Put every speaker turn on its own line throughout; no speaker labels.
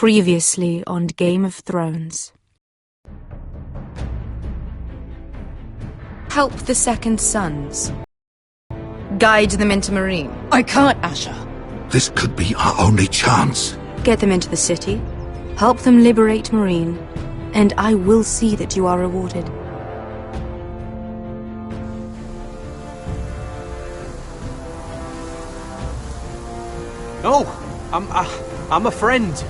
Previously on Game of Thrones. Help the Second Sons. Guide them into Meereen.
I can't, Asha.
This could be our only chance.
Get them into the city. Help them liberate Meereen. And I will see that you are rewarded.
No, I'm a friend.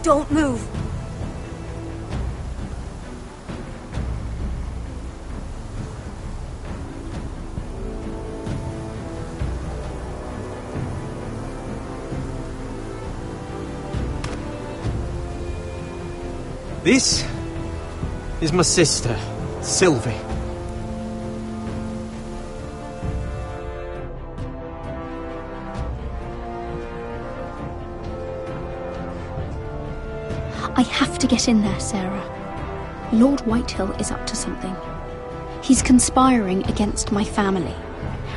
Don't move.
This is my sister, Sylvie.
I have to get in there, Sarah. Lord Whitehill is up to something. He's conspiring against my family,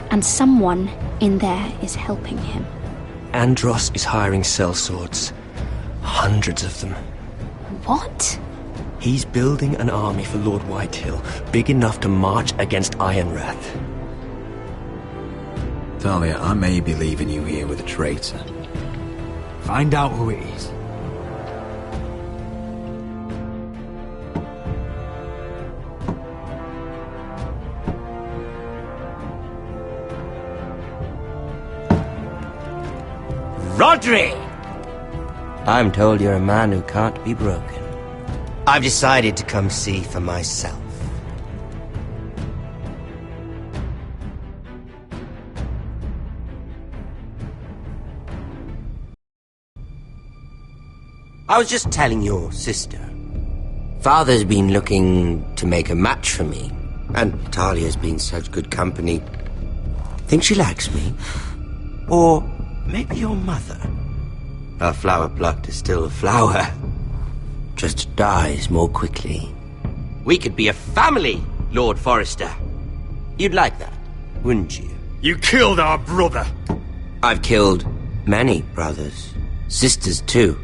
and someone in there is helping him.
Andros is hiring sellswords. Hundreds of them.
What?
He's building an army for Lord Whitehill, big enough to march against Ironrath.
Talia, I may be leaving you here with a traitor. Find out who it is.
Rodri! I'm told you're a man who can't be broken. I've decided to come see for myself. I was just telling your sister. Father's been looking to make a match for me, and Talia's been such good company. Think she likes me? Or maybe your mother? A flower plucked is still a flower. Just dies more quickly. We could be a family, Lord Forrester. You'd like that, wouldn't you?
You killed our brother!
I've killed many brothers. Sisters, too.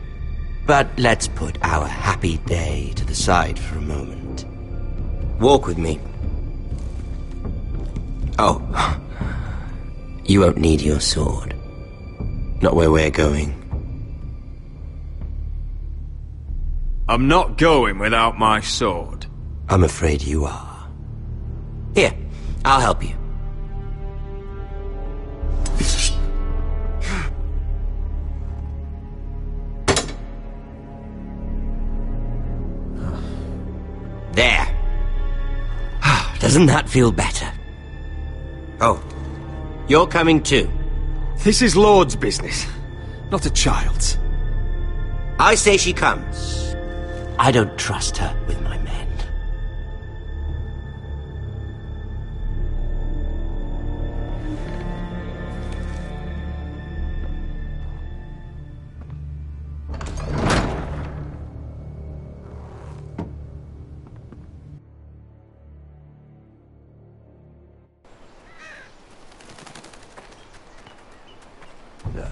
But let's put our happy day to the side for a moment. Walk with me. Oh. You won't need your sword. Not where we're going.
I'm not going without my sword.
I'm afraid you are. Here, I'll help you. There. Doesn't that feel better? Oh, you're coming too.
This is Lord's business, not a child's.
I say she comes. I don't trust her with my men.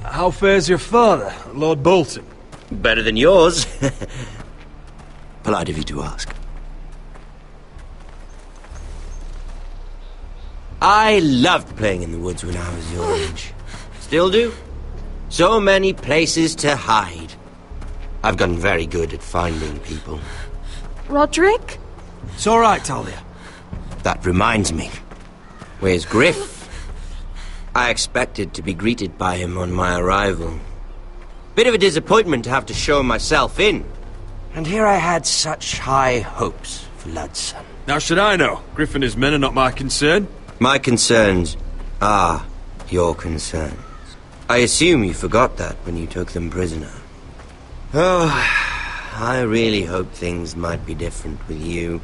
How fares your father, Lord Bolton?
Better than yours. Polite of you to ask. I loved playing in the woods when I was your age. Still do. So many places to hide. I've gotten very good at finding people.
Rodrik?
It's all right, Talia.
That reminds me. Where's Griff? I expected to be greeted by him on my arrival. Bit of a disappointment to have to show myself in. And here I had such high hopes for Ludson.
How should I know? Griff and his men are not my concern.
My concerns are your concerns. I assume you forgot that when you took them prisoner. Oh, I really hoped things might be different with you.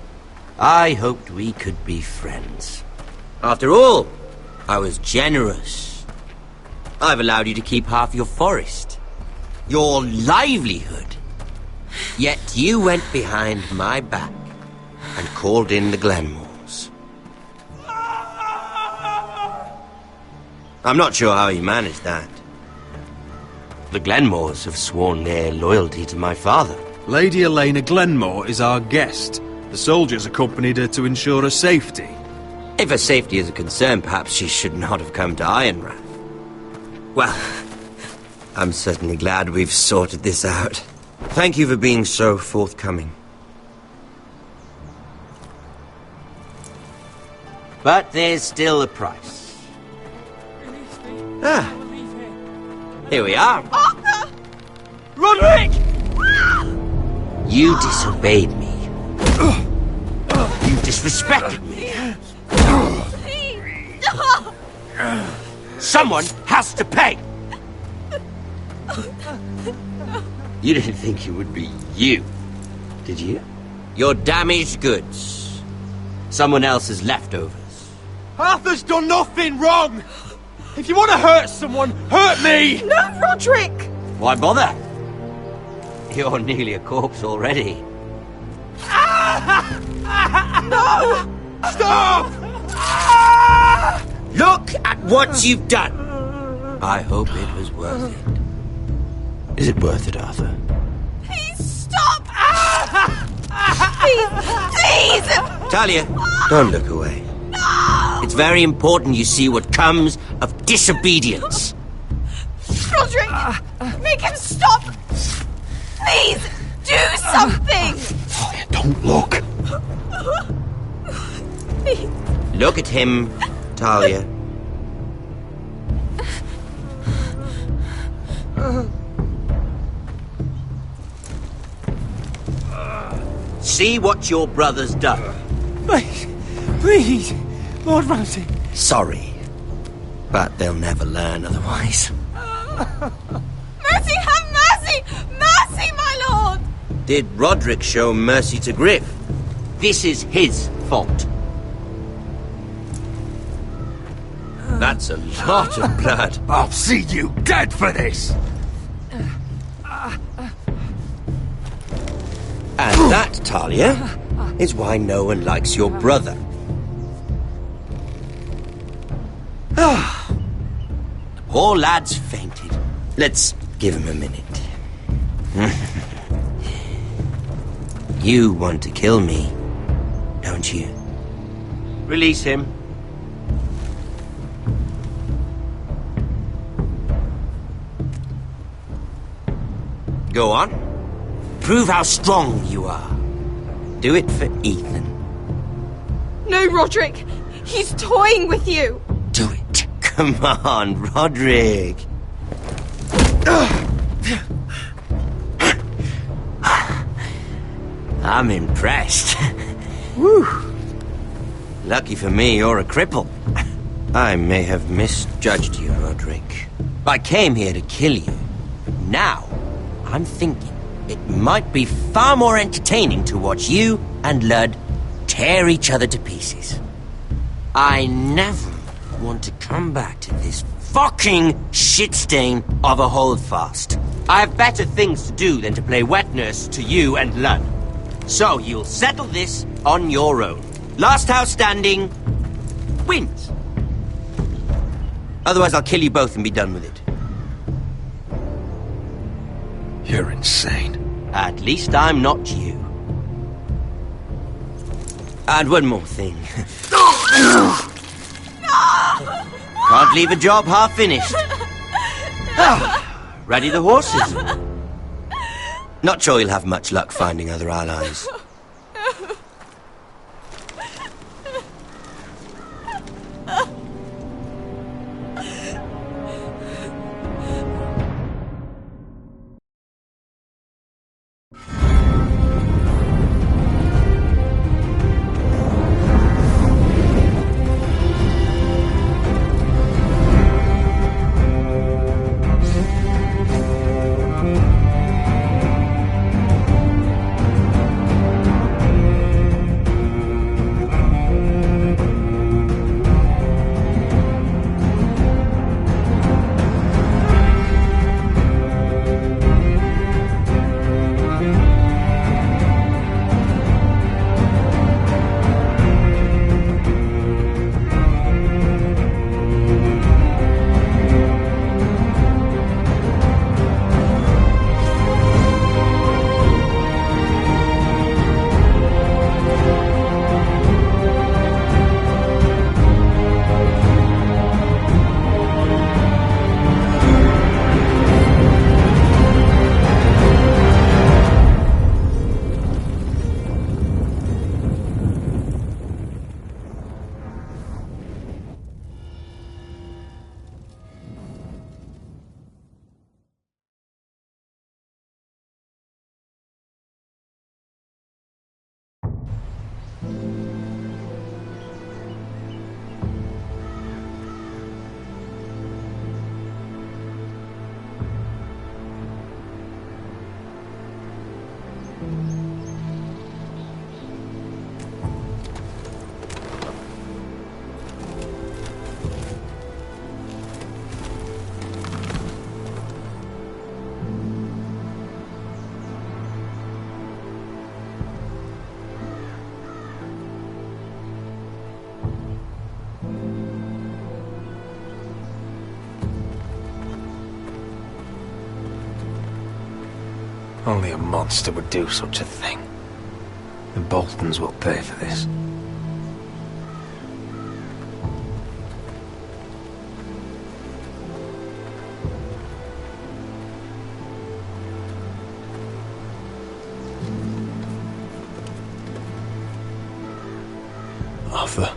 I hoped we could be friends. After all, I was generous. I've allowed you to keep half your forest. Your livelihood. Yet you went behind my back and called in the Glenmore. I'm not sure how he managed that. The Glenmores have sworn their loyalty to my father.
Lady Elena Glenmore is our guest. The soldiers accompanied her to ensure her safety.
If her safety is a concern, perhaps she should not have come to Ironrath. Well, I'm certainly glad we've sorted this out. Thank you for being so forthcoming. But there's still a price. Ah, here we are.
Arthur!
Roderick!
You disobeyed me. You disrespected me. Someone has to pay! You didn't think it would be you, did you? Your damaged goods. Someone else's leftovers.
Arthur's done nothing wrong! If you want to hurt someone, hurt me!
No, Roderick!
Why bother? You're nearly a corpse already.
No!
Stop!
Look at what you've done! I hope it was worth it. Is it worth it, Arthur?
Please stop! Please! Please!
Talia, don't look away.
No!
It's very important you see what comes of disobedience.
Roderick! Make him stop! Please! Do something!
Talia, don't look.
Please.
Look at him, Talia. See what your brother's done.
Please, Lord Ramsay.
Sorry, but they'll never learn otherwise.
Mercy, have mercy! Mercy, my lord!
Did Roderick show mercy to Griff? This is his fault. That's a lot of blood.
I'll see you dead for this!
And that, Talia, is why no one likes your brother. The poor lad's fainted. Let's give him a minute. You want to kill me, don't you? Release him. Go on. Prove how strong you are. Do it for Ethan.
No, Roderick! He's toying with you!
Do it. Come on, Roderick. I'm impressed. Woo. Lucky for me, you're a cripple. I may have misjudged you, Roderick. I came here to kill you. Now, I'm thinking it might be far more entertaining to watch you and Ludd tear each other to pieces. I never want to come back to this fucking shit stain of a holdfast. I have better things to do than to play wet nurse to you and Ludd. So you'll settle this on your own. Last house standing wins. Otherwise I'll kill you both and be done with it.
You're insane.
At least I'm not you. And one more thing. Can't leave a job half finished. Ready the horses? Not sure you'll have much luck finding other allies.
Only a monster would do such a thing. The Boltons will pay for this. Arthur.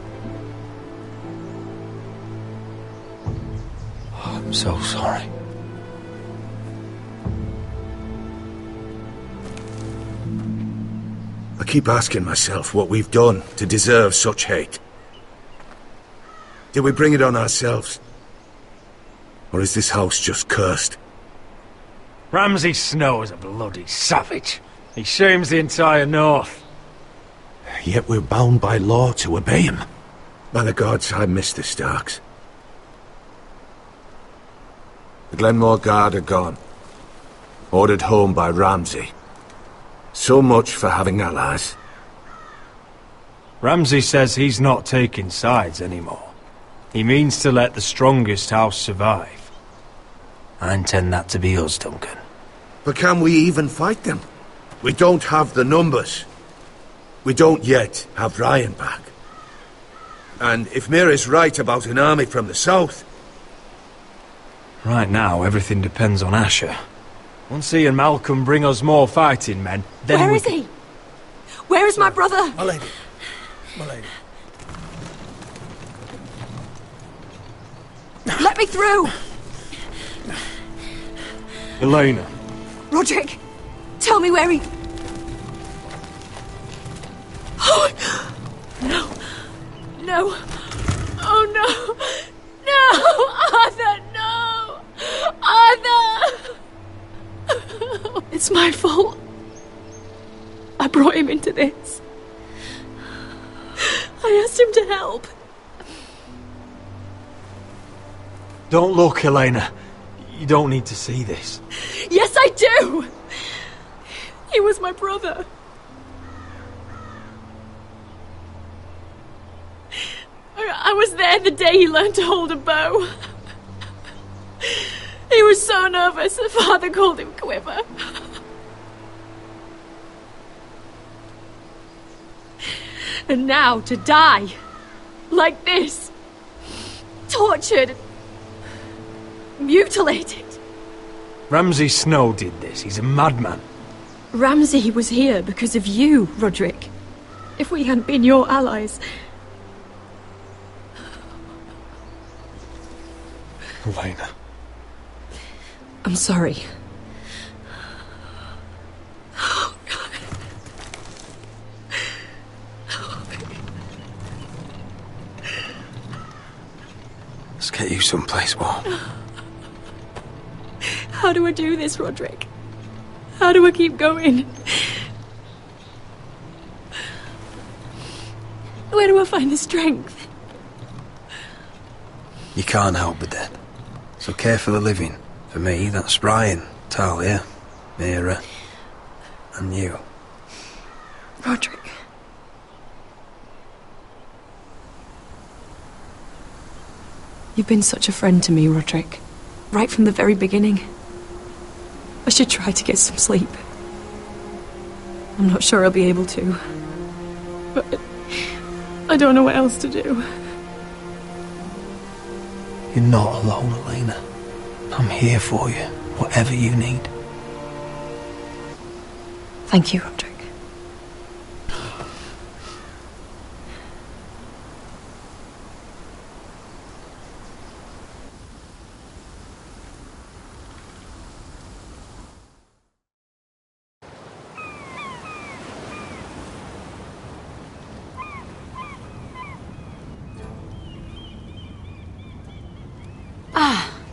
Oh, I'm so sorry.
I keep asking myself what we've done to deserve such hate. Did we bring it on ourselves? Or is this house just cursed?
Ramsay Snow is a bloody savage. He shames the entire North.
Yet we're bound by law to obey him. By the gods, I miss the Starks. The Glenmore Guard are gone. Ordered home by Ramsay. So much for having allies.
Ramsay says he's not taking sides anymore. He means to let the strongest house survive. I intend that to be us, Duncan.
But can we even fight them? We don't have the numbers. We don't yet have Ryan back. And if Mira's right about an army from the south...
Right now, everything depends on Asher. Once he and Malcolm bring us more fighting men, then
Where is he? Where is my brother?
My lady. My lady.
Let me through!
Elena.
Roderick, tell me where he... Oh, no. No. Oh, no. No! Arthur, no! Arthur! It's my fault. I brought him into this. I asked him to help.
Don't look, Elena. You don't need to see this.
Yes, I do! He was my brother. I was there the day he learned to hold a bow. He was so nervous, the father called him Quiver. And now to die, like this, tortured, mutilated.
Ramsay Snow did this. He's a madman.
Ramsay was here because of you, Roderick. If we hadn't been your allies...
Elena.
I'm sorry.
Let's get you someplace warm.
How do I do this, Roderick? How do I keep going? Where do I find the strength?
You can't help the dead. So care for the living. For me, that's Brian, Talia, Mira, and you.
Roderick. You've been such a friend to me, Roderick. Right from the very beginning. I should try to get some sleep. I'm not sure I'll be able to. But I don't know what else to do.
You're not alone, Elena. I'm here for you, whatever you need.
Thank you, Roderick.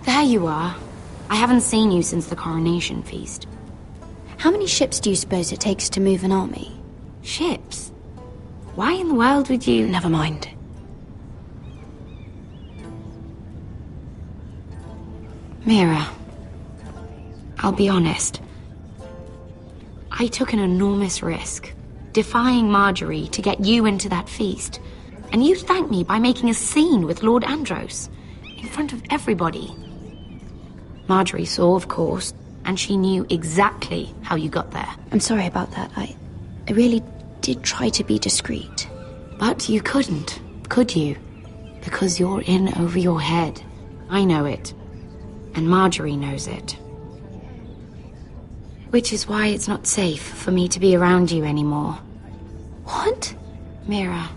There you are. I haven't seen you since the coronation feast.
How many ships do you suppose it takes to move an army?
Ships? Why in the world would you...
Never mind.
Mira, I'll be honest. I took an enormous risk, defying Marjorie to get you into that feast. And you thanked me by making a scene with Lord Andros, in front of everybody. Marjorie saw, of course, and she knew exactly how you got there.
I'm sorry about that. I really did try to be discreet.
But you couldn't, could you? Because you're in over your head. I know it. And Marjorie knows it. Which is why it's not safe for me to be around you anymore.
What?
Mira,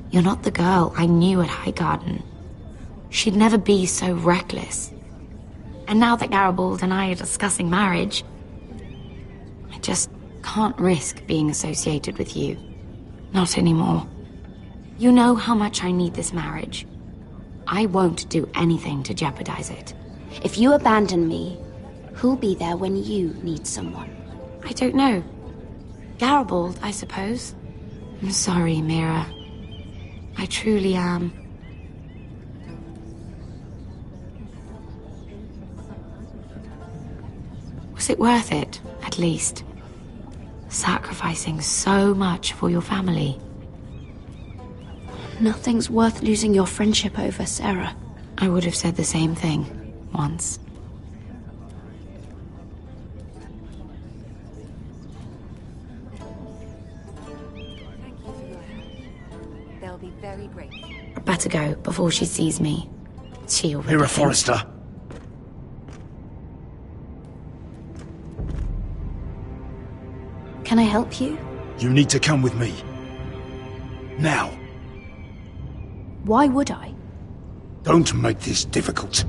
you're not the girl I knew at Highgarden. She'd never be so reckless. And now that Garibald and I are discussing marriage, I just can't risk being associated with you. Not anymore. You know how much I need this marriage. I won't do anything to jeopardize it.
If you abandon me, who'll be there when you need someone?
I don't know. Garibald, I suppose. I'm sorry, Mira. I truly am. Was it worth it, at least? Sacrificing so much for your family.
Nothing's worth losing your friendship over, Sarah.
I would have said the same thing, once.
They'll be very grateful.
I'd better go before she sees me. She already
Mira
thinks-
Forrester.
Can I help you?
You need to come with me. Now.
Why would I?
Don't make this difficult.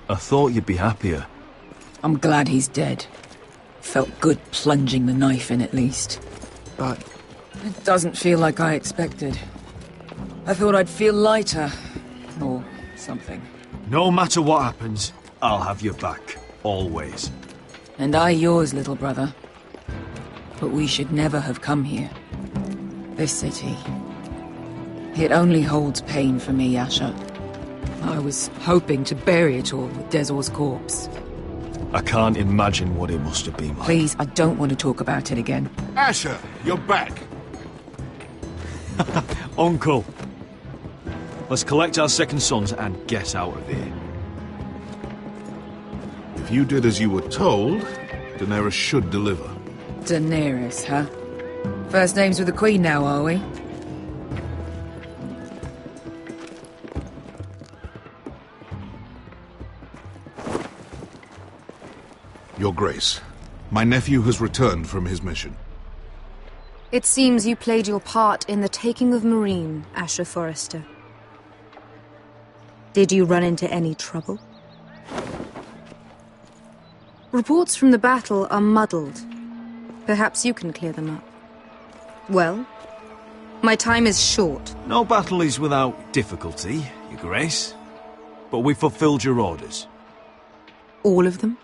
I thought you'd be happier.
I'm glad he's dead. Felt good plunging the knife in at least. But it doesn't feel like I expected. I thought I'd feel lighter. Or something.
No matter what happens, I'll have your back. Always.
And I yours, little brother. But we should never have come here. This city. It only holds pain for me, Asher. I was hoping to bury it all with Dezor's corpse.
I can't imagine what it must have been like.
Please, I don't want to talk about it again.
Asher, you're back.
Uncle. Let's collect our second sons and get out of here.
If you did as you were told, Daenerys should deliver.
Daenerys, huh? First names with the Queen now, are we?
Your Grace, my nephew has returned from his mission.
It seems you played your part in the taking of Meereen, Asher Forrester. Did you run into any trouble? Reports from the battle are muddled. Perhaps you can clear them up. Well, my time is short.
No battle is without difficulty, Your Grace. But we fulfilled your orders.
All of them?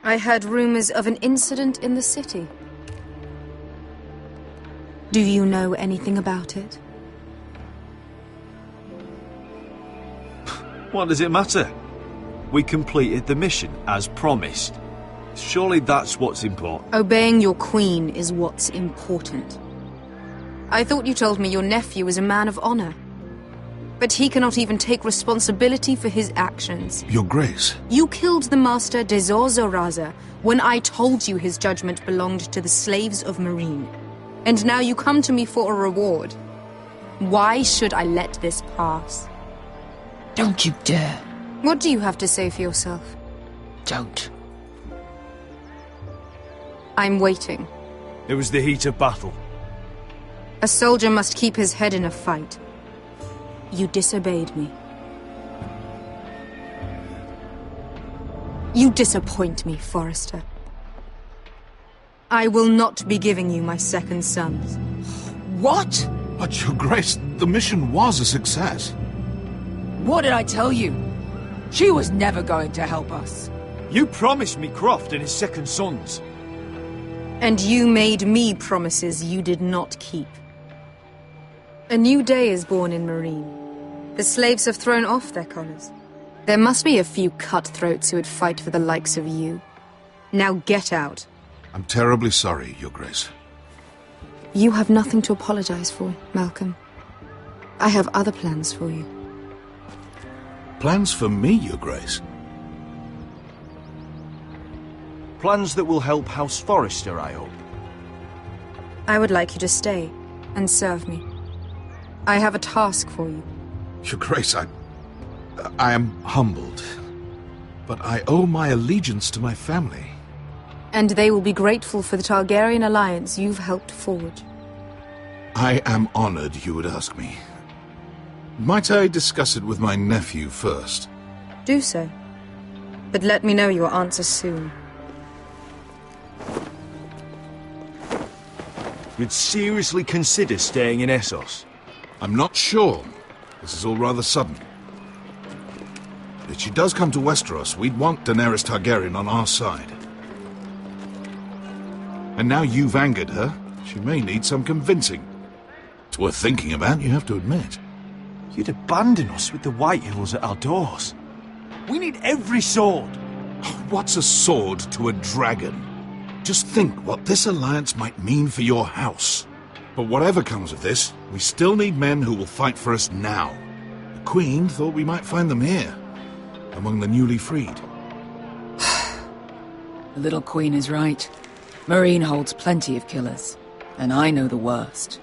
I heard rumors of an incident in the city. Do you know anything about it?
What does it matter? We completed the mission, as promised. Surely that's what's important.
Obeying your queen is what's important. I thought you told me your nephew was a man of honor. But he cannot even take responsibility for his actions.
Your Grace.
You killed the master Dezor Zoraza when I told you his judgment belonged to the slaves of Meereen. And now you come to me for a reward. Why should I let this pass?
Don't you dare.
What do you have to say for yourself?
Don't.
I'm waiting.
It was the heat of battle.
A soldier must keep his head in a fight. You disobeyed me. You disappoint me, Forrester. I will not be giving you my second sons.
What?
But, Your Grace, the mission was a success.
What did I tell you? She was never going to help us.
You promised me Croft and his second sons.
And you made me promises you did not keep. A new day is born in Meereen. The slaves have thrown off their collars. There must be a few cutthroats who would fight for the likes of you. Now get out.
I'm terribly sorry, Your Grace.
You have nothing to apologize for, Malcolm. I have other plans for you.
Plans for me, Your Grace?
Plans that will help House Forrester, I hope.
I would like you to stay and serve me. I have a task for you.
Your Grace, I am humbled. But I owe my allegiance to my family.
And they will be grateful for the Targaryen alliance you've helped forge.
I am honored you would ask me. Might I discuss it with my nephew first?
Do so. But let me know your answer soon.
You'd seriously consider staying in Essos?
I'm not sure. This is all rather sudden. If she does come to Westeros, we'd want Daenerys Targaryen on our side. And now you've angered her, she may need some convincing. It's worth thinking about, you have to admit.
You'd abandon us with the Whitehills at our doors. We need every sword.
What's a sword to a dragon? Just think what this alliance might mean for your house. But whatever comes of this, we still need men who will fight for us now. The Queen thought we might find them here, among the newly freed.
The little Queen is right. Meereen holds plenty of killers, and I know the worst.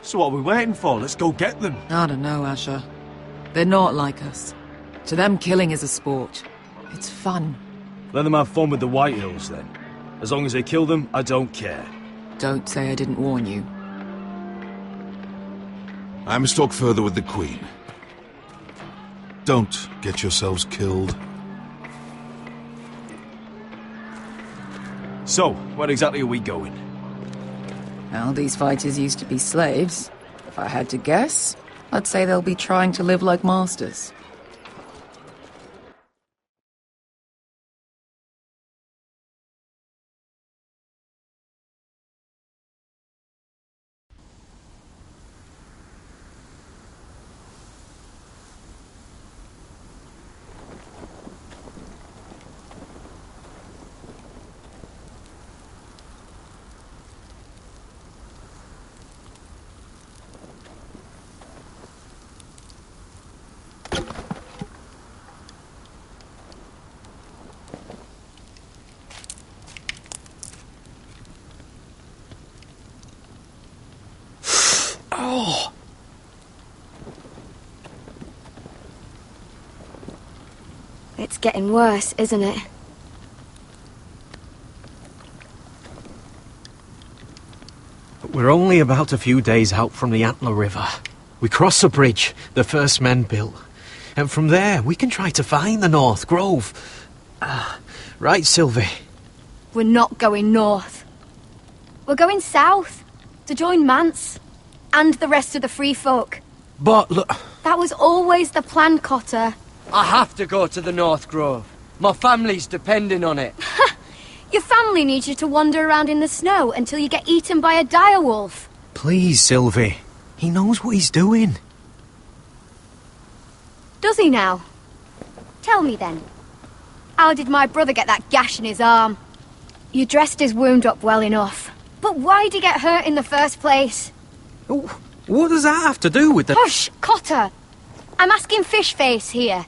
So what are we waiting for? Let's go get them.
I don't know, Asher. They're not like us. To them, killing is a sport. It's fun.
Let them have fun with the Whitehills, then. As long as they kill them, I don't care.
Don't say I didn't warn you.
I must talk further with the Queen. Don't get yourselves killed.
So, where exactly are we going?
Well, these fighters used to be slaves. If I had to guess, I'd say they'll be trying to live like masters.
Oh!
It's getting worse, isn't it?
We're only about a few days out from the Antler River. We cross the bridge the first men built. And from there, we can try to find the North Grove. Right, Sylvie?
We're not going north. We're going south, to join Mance, and the rest of the Free Folk.
But look...
That was always the plan, Cotter.
I have to go to the North Grove. My family's depending on it.
Your family needs you to wander around in the snow until you get eaten by a direwolf.
Please, Sylvie. He knows what he's doing.
Does he now? Tell me then. How did my brother get that gash in his arm? You dressed his wound up well enough. But why'd he get hurt in the first place?
What does that have to do with the...
Hush, Cotter! I'm asking Fishface here.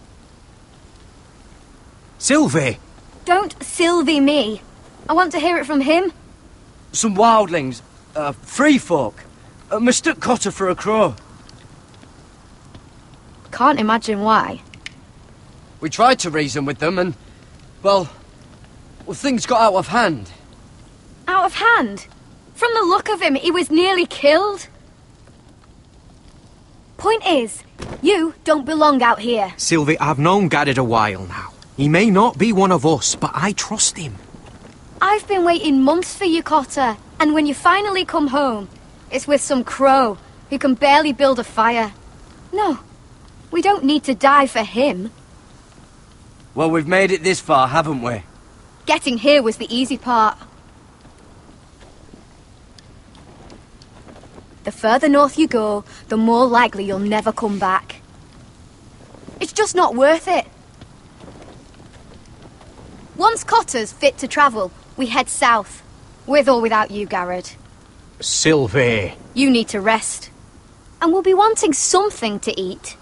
Sylvie!
Don't Sylvie me. I want to hear it from him.
Some wildlings. Free folk. Mistook Cotter for a crow.
Can't imagine why.
We tried to reason with them and... Well, things got out of hand.
Out of hand? From the look of him, he was nearly killed. Point is, you don't belong out here.
Sylvie, I've known Garrett a while now. He may not be one of us, but I trust him.
I've been waiting months for you, Cotter, and when you finally come home, it's with some crow who can barely build a fire. No, we don't need to die for him.
Well, we've made it this far, haven't we?
Getting here was the easy part. The further north you go, the more likely you'll never come back. It's just not worth it. Once Cotter's fit to travel, we head south. With or without you, Garrett.
Sylvie.
You need to rest. And we'll be wanting something to eat.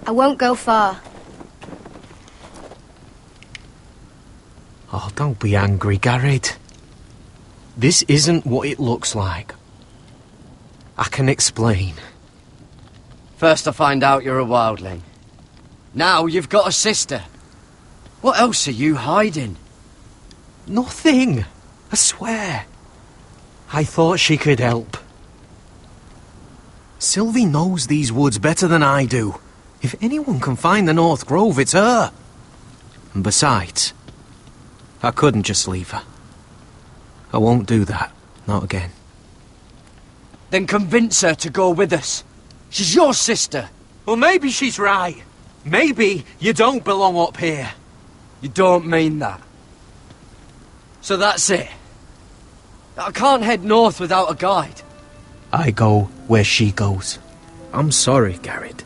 I won't go far.
Oh, don't be angry, Garrett. This isn't what it looks like. I can explain.
First I find out you're a wildling. Now you've got a sister. What else are you hiding?
Nothing. I swear. I thought she could help. Sylvie knows these woods better than I do. If anyone can find the North Grove, it's her. And besides, I couldn't just leave her. I won't do that. Not again.
Then convince her to go with us. She's your sister.
Well, maybe she's right. Maybe you don't belong up here.
You don't mean that. So that's it. I can't head north without a guide.
I go where she goes. I'm sorry, Garrett.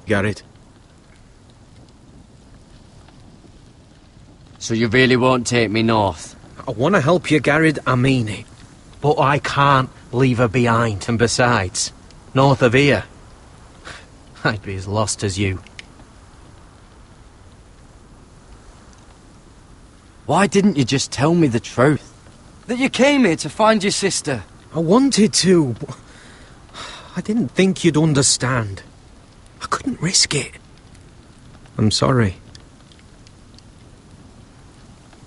Garrett.
So you really won't take me north?
I want to help you, Garrett, I mean it. But I can't leave her behind. And besides, north of here, I'd be as lost as you.
Why didn't you just tell me the truth? That you came here to find your sister?
I wanted to, but I didn't think you'd understand. I couldn't risk it. I'm sorry.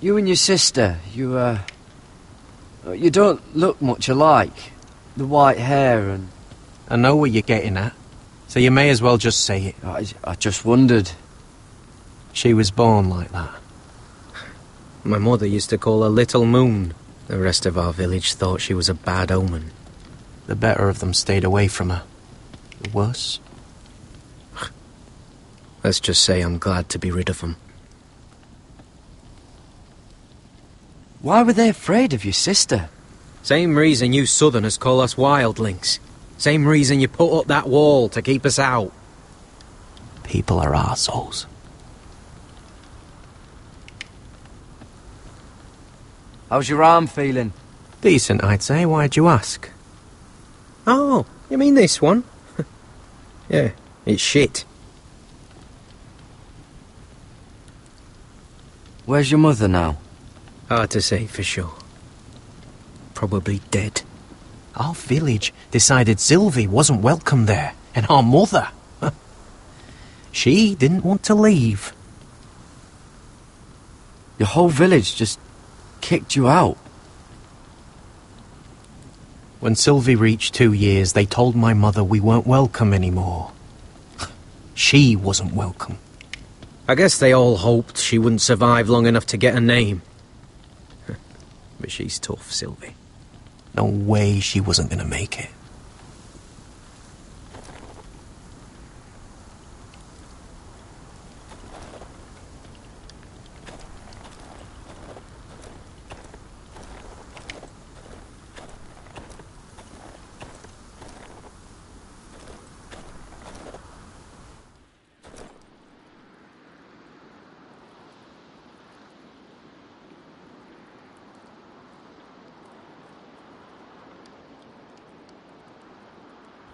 You and your sister, you don't look much alike. The white hair and...
I know what you're getting at, so you may as well just say it.
I just wondered.
She was born like that. My mother used to call her Little Moon. The rest of our village thought she was a bad omen. The better of them stayed away from her. The worse? Let's just say I'm glad to be rid of them.
Why were they afraid of your sister?
Same reason you Southerners call us wildlings. Same reason you put up that wall to keep us out. People are arseholes.
How's your arm feeling?
Decent, I'd say. Why'd you ask? Oh, you mean this one? Yeah, it's shit.
Where's your mother now?
Hard to say for sure. Probably dead. Our village decided Sylvie wasn't welcome there, and our mother. She didn't want to leave.
Your whole village just kicked you out?
When Sylvie reached 2 years, they told my mother we weren't welcome anymore. She wasn't welcome. I guess they all hoped she wouldn't survive long enough to get a name. But she's tough, Sylvie. No way she wasn't gonna make it.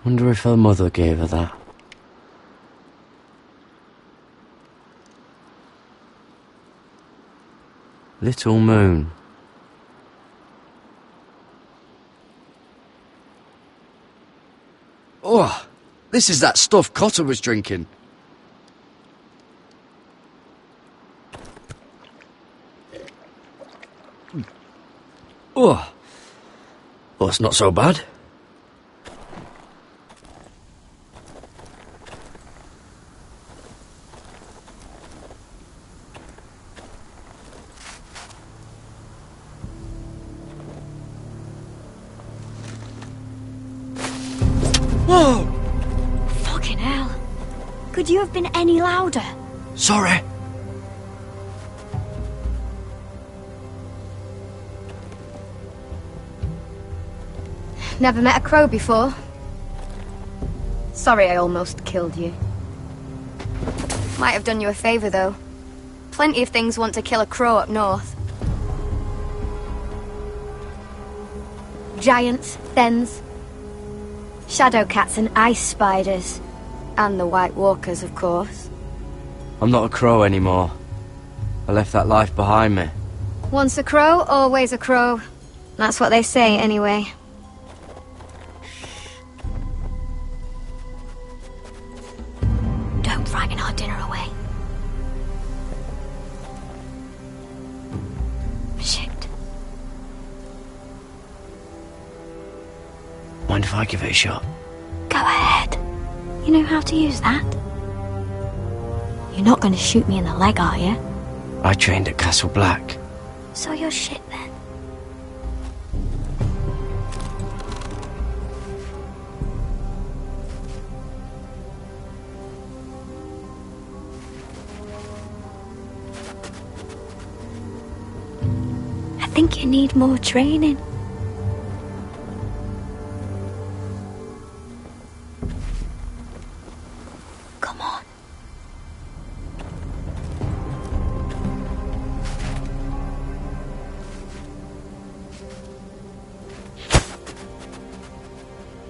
Wonder if her mother gave her that. Little Moon. Oh, this is that stuff Cotter was drinking. Oh, well, it's not so bad. Whoa!
Fucking hell. Could you have been any louder?
Sorry.
Never met a crow before. Sorry I almost killed you. Might have done you a favour, though. Plenty of things want to kill a crow up north. Giants, thens, shadow cats and ice spiders. And the White Walkers, of course.
I'm not a crow anymore. I left that life behind me.
Once a crow, always a crow. That's what they say, anyway. Don't frighten our dinner away. Shit.
Mind if I give it a shot?
Go ahead. You know how to use that? You're not going to shoot me in the leg, are you?
I trained at Castle Black.
So you're shit then. I think you need more training. Come on.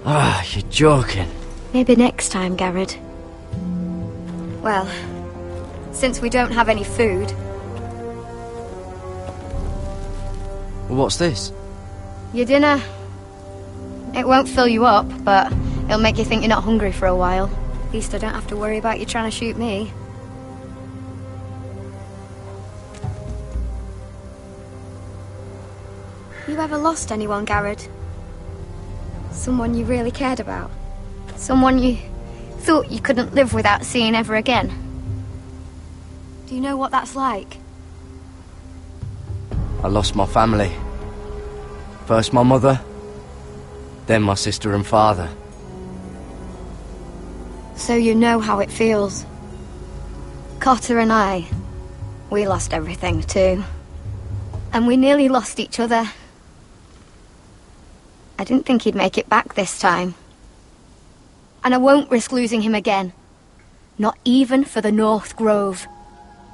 Ah, you're joking.
Maybe next time, Garrett. Well, since we don't have any food...
What's this?
Your dinner. It won't fill you up, but it'll make you think you're not hungry for a while. At least I don't have to worry about you trying to shoot me. You ever lost anyone, Garrett? Someone you really cared about? Someone you thought you couldn't live without seeing ever again? Do you know what that's like?
I lost my family. First my mother, then my sister and father.
So you know how it feels. Cotter and I, we lost everything too. And we nearly lost each other. I didn't think he'd make it back this time. And I won't risk losing him again. Not even for the North Grove.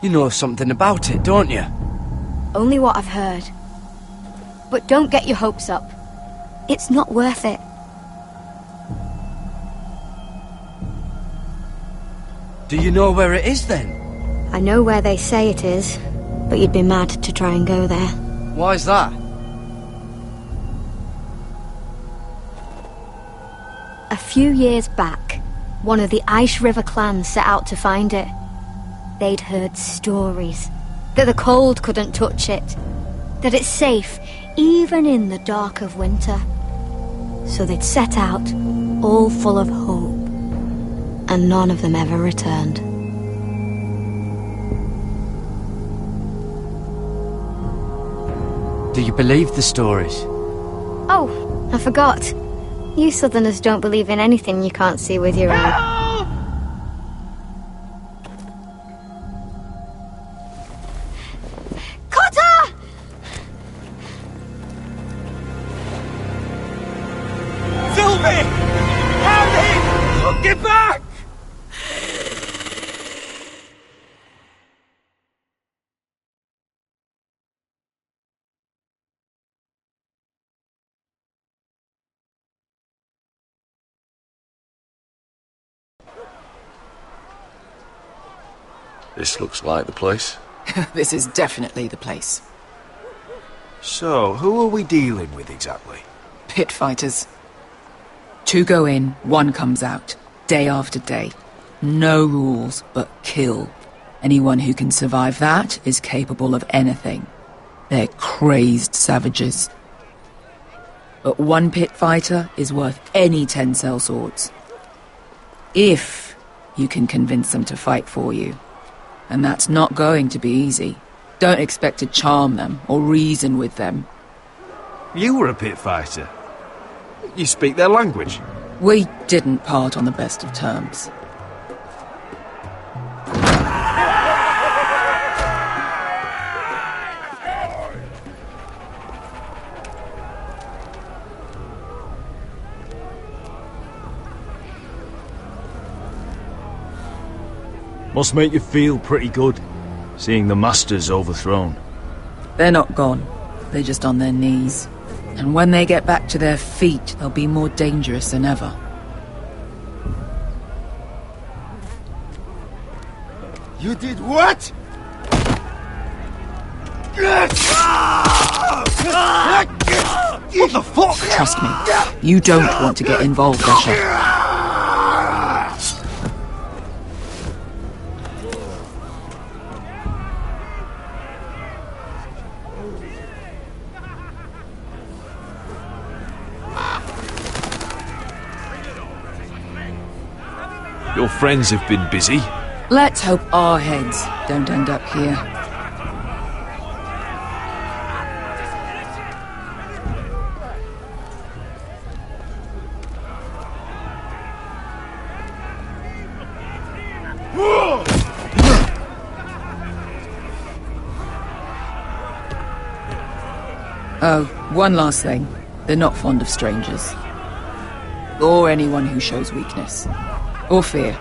You know something about it, don't you?
Only what I've heard. But don't get your hopes up. It's not worth it.
Do you know where it is then?
I know where they say it is, but you'd be mad to try and go there.
Why's that?
A few years back, one of the Ice River clans set out to find it. They'd heard stories that the cold couldn't touch it, that it's safe even in the dark of winter. So they'd set out, all full of hope, and none of them ever returned.
Do you believe the stories?
Oh, I forgot. You Southerners don't believe in anything you can't see with your own.
Get back!
This looks like the place.
This is definitely the place.
So, who are we dealing with exactly?
Pit fighters. 2 go in, 1 comes out. Day after day. No rules, but kill. Anyone who can survive that is capable of anything. They're crazed savages. But 1 pit fighter is worth any 10 sellswords. If you can convince them to fight for you. And that's not going to be easy. Don't expect to charm them or reason with them.
You were a pit fighter. You speak their language.
We didn't part on the best of terms.
Must make you feel pretty good, seeing the Masters overthrown.
They're not gone. They're just on their knees. And when they get back to their feet, they'll be more dangerous than ever.
You did what?
What the fuck? Trust me, you don't want to get involved, Asher.
Your friends have been busy.
Let's hope our heads don't end up here. Oh, one last thing. They're not fond of strangers. Or anyone who shows weakness. Or fear.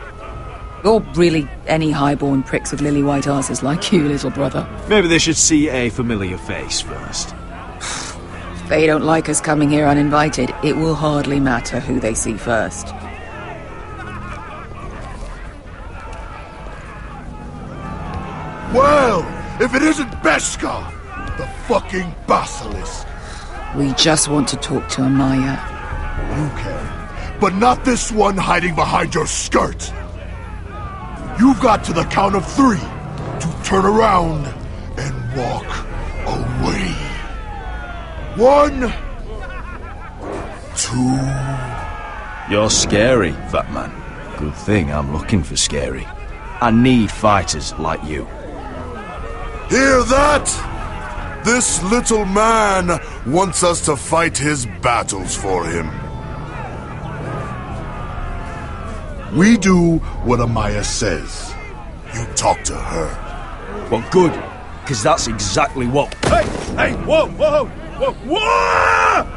Or really any highborn pricks with lily-white asses like you, little brother.
Maybe they should see a familiar face first.
If they don't like us coming here uninvited, it will hardly matter who they see first.
Well, if it isn't Beskha, the fucking basilisk.
We just want to talk to Amaya.
You can. But not this one hiding behind your skirt. You've got to the count of 3 to turn around and walk away. 1, 2.
You're scary, fat man. Good thing I'm looking for scary. I need fighters like you.
Hear that? This little man wants us to fight his battles for him. We do what Amaya says. You talk to her.
Well, good, because that's exactly what...
Hey, whoa, whoa, whoa, whoa!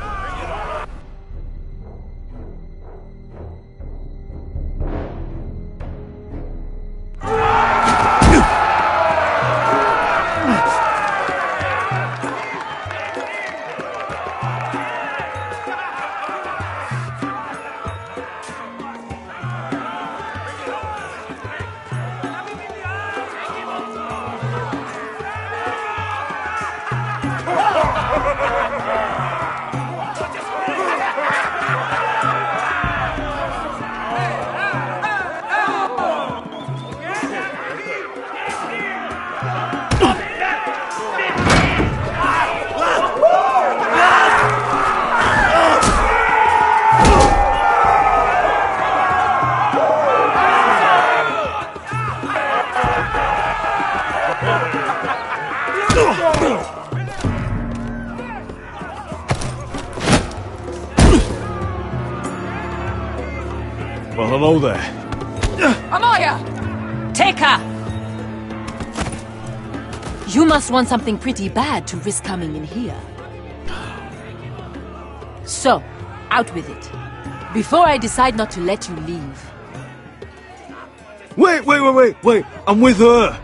Well, hello there.
Amaya! Take her! You must want something pretty bad to risk coming in here. So, out with it. Before I decide not to let you leave.
Wait. I'm with her.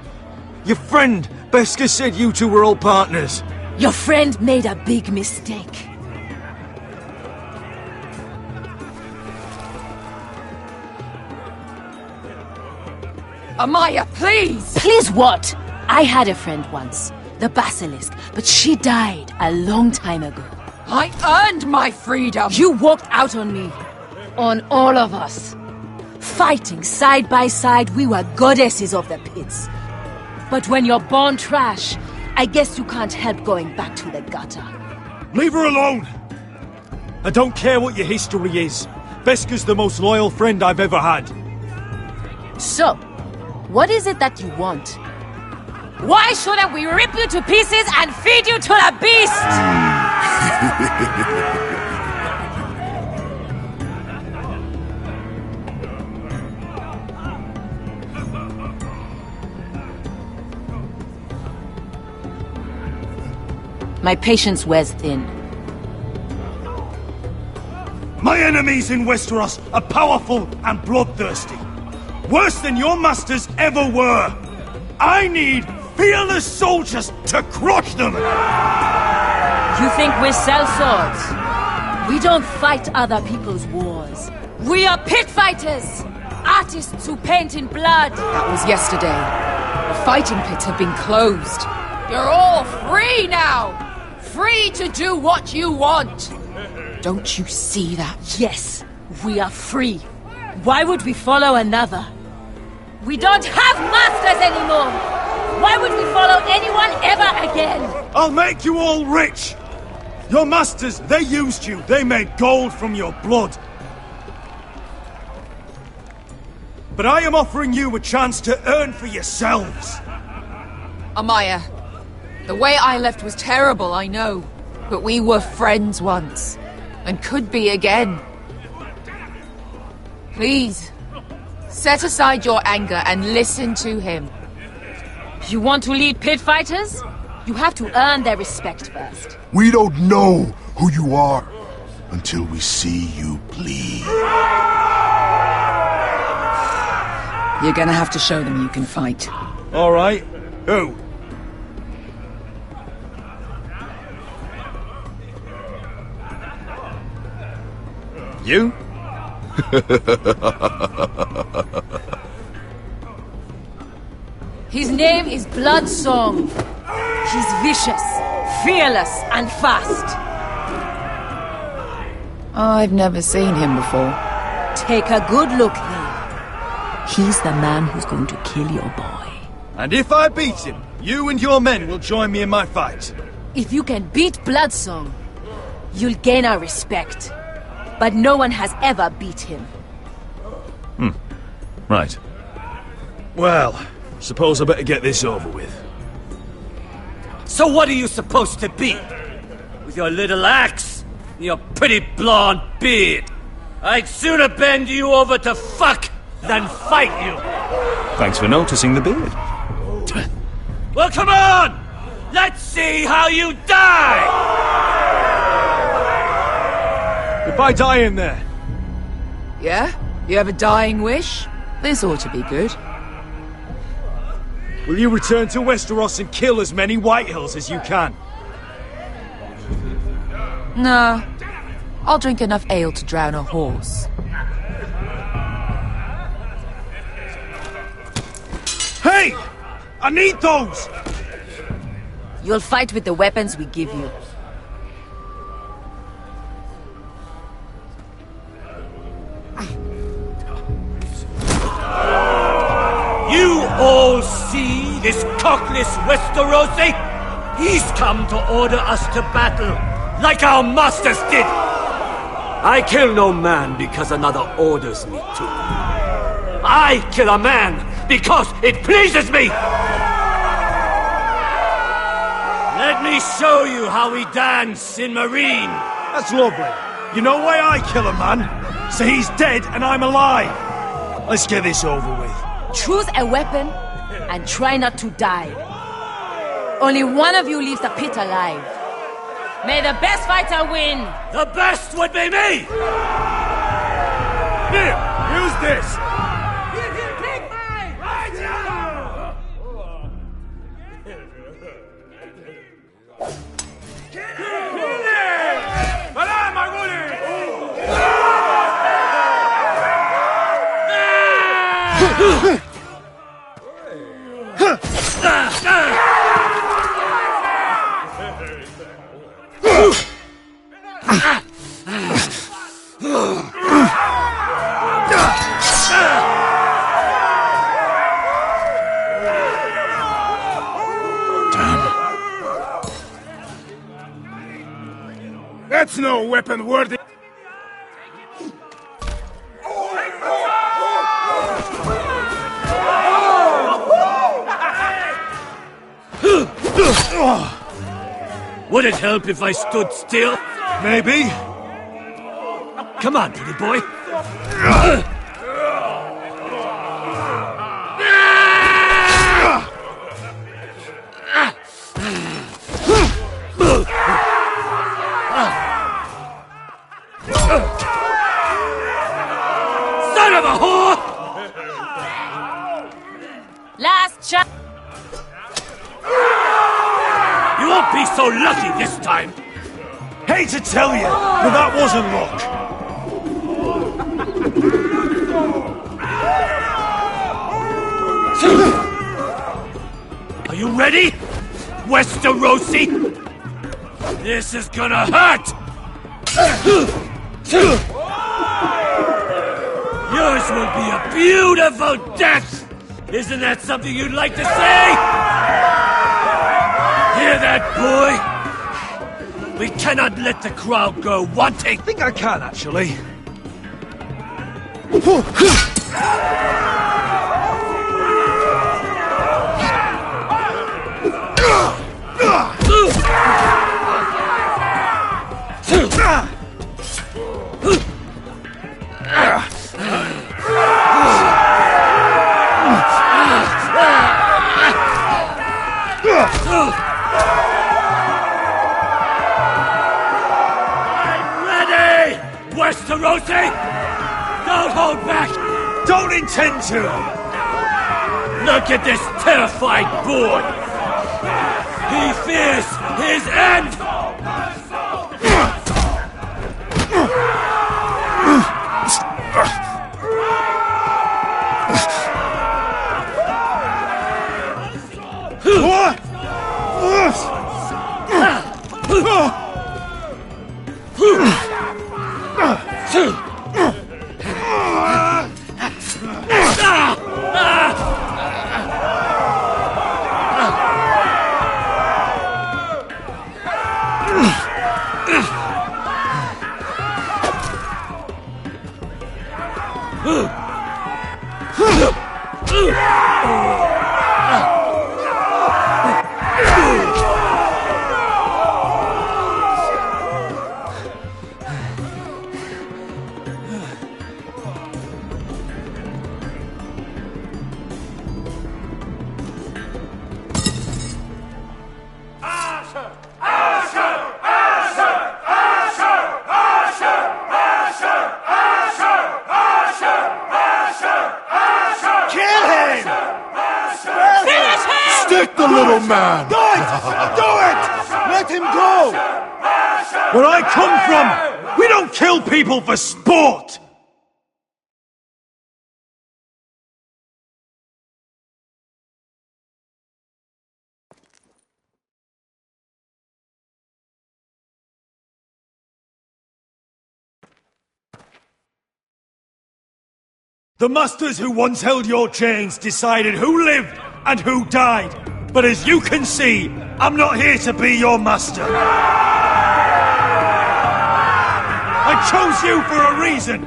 Your friend, Beskha, said you two were old partners.
Your friend made a big mistake.
Amaya, please!
Please what? I had a friend once, the Basilisk, but she died a long time ago.
I earned my freedom!
You walked out on me. on all of us. Fighting side by side, we were goddesses of the pits. But when you're born trash, I guess you can't help going back to the gutter.
Leave her alone! I don't care what your history is. Beskha's the most loyal friend I've ever had.
So, what is it that you want? Why shouldn't we rip you to pieces and feed you to the beast? My patience wears thin.
My enemies in Westeros are powerful and bloodthirsty. Worse than your masters ever were. I need fearless soldiers to crush them!
You think we sell swords? We don't fight other people's wars. We are pit fighters! Artists who paint in blood!
That was yesterday. The fighting pits have been closed.
You're all free now! Free to do what you want!
Don't you see that?
Yes, we are free. Why would we follow another? We don't have masters anymore! Why would we follow anyone ever again?
I'll make you all rich! Your masters, they used you. They made gold from your blood. But I am offering you a chance to earn for yourselves.
Amaya, the way I left was terrible, I know. But we were friends once. And could be again. Please, set aside your anger and listen to him.
You want to lead pit fighters? You have to earn their respect first.
We don't know who you are until we see you bleed.
You're gonna have to show them you can fight.
All right. Who? You?
His name is Bloodsong. He's vicious, fearless, and fast.
I've never seen him before.
Take a good look then. He's the man who's going to kill your boy.
And if I beat him, you and your men will join me in my fight.
If you can beat Bloodsong, you'll gain our respect. But no one has ever beat him.
Right. Well, suppose I better get this over with.
So what are you supposed to be? With your little axe and your pretty blonde beard? I'd sooner bend you over to fuck than fight you.
Thanks for noticing the beard.
Well, come on! Let's see how you die!
If I die in there.
Yeah? You have a dying wish? This ought to be good.
Will you return to Westeros and kill as many Whitehills as you can?
No. I'll drink enough ale to drown a horse.
Hey! I need those!
You'll fight with the weapons we give you.
You all see this cockless Westerosi? He's come to order us to battle, like our masters did! I kill no man because another orders me to. I kill a man because it pleases me! Let me show you how we dance in Marine.
That's lovely. You know why I kill a man? So he's dead and I'm alive. Let's get this over with.
Choose a weapon and try not to die. Only one of you leaves the pit alive. May the best fighter win!
The best would be me!
Here, use this!
That's no weapon worthy.
Would it help if I stood still?
Maybe.
Come on, pretty boy. Son of a whore!
Last shot.
You won't be so lucky this time.
Hate to tell you, but that wasn't luck.
Are you ready, Westerosi? This is gonna hurt! Yours will be a beautiful death! Isn't that something you'd like to say? Hear that, boy? We cannot let the crowd go wanting!
I think I can, actually.
Westerosi! Don't hold back!
Don't intend to!
Look at this terrified boy! He fears his end!
What?
Stick the little man!
Do it! Do it! Let him go! Where I come from, we don't kill people for sport! The masters who once held your chains decided who lived and who died. But as you can see, I'm not here to be your master. I chose you for a reason.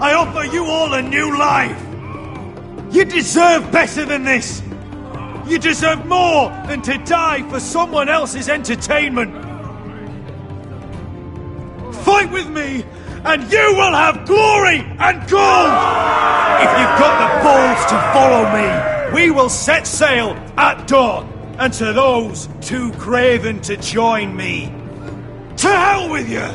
I offer you all a new life. You deserve better than this. You deserve more than to die for someone else's entertainment. Fight with me, and you will have glory and gold! If you've got the balls to follow me, we will set sail at dawn. And to those too craven to join me, to hell with you!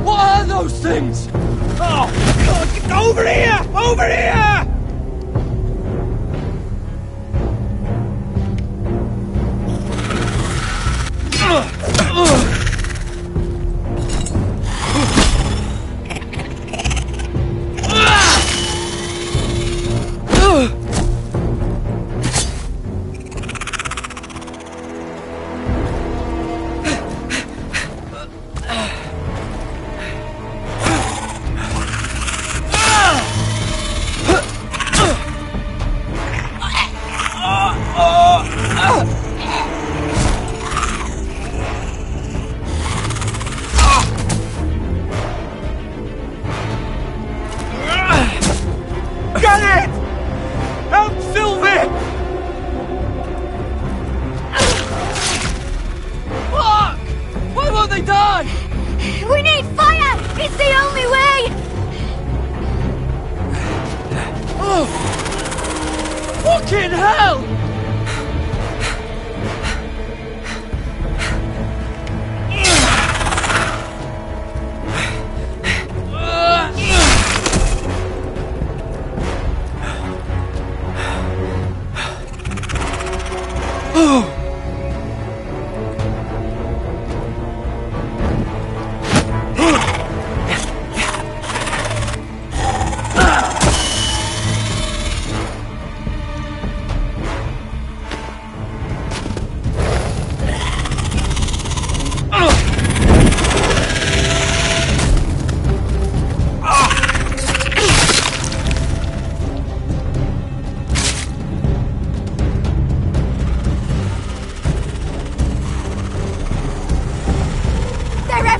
What are those things?
Oh, God, get over here! Over here!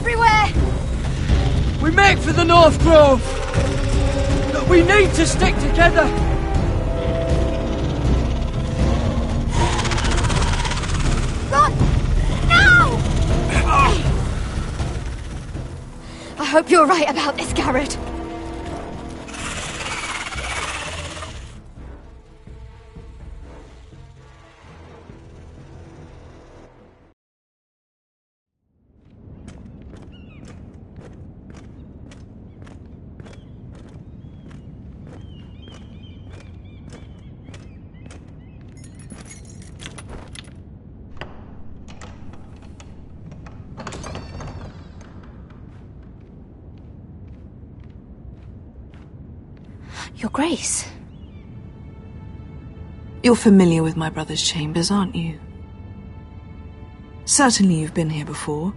everywhere!
We make for the North Grove! But we need to stick together!
Run! Now! I hope you're right about this, Garrett.
Your Grace. You're familiar with my brother's chambers, aren't you? Certainly you've been here before.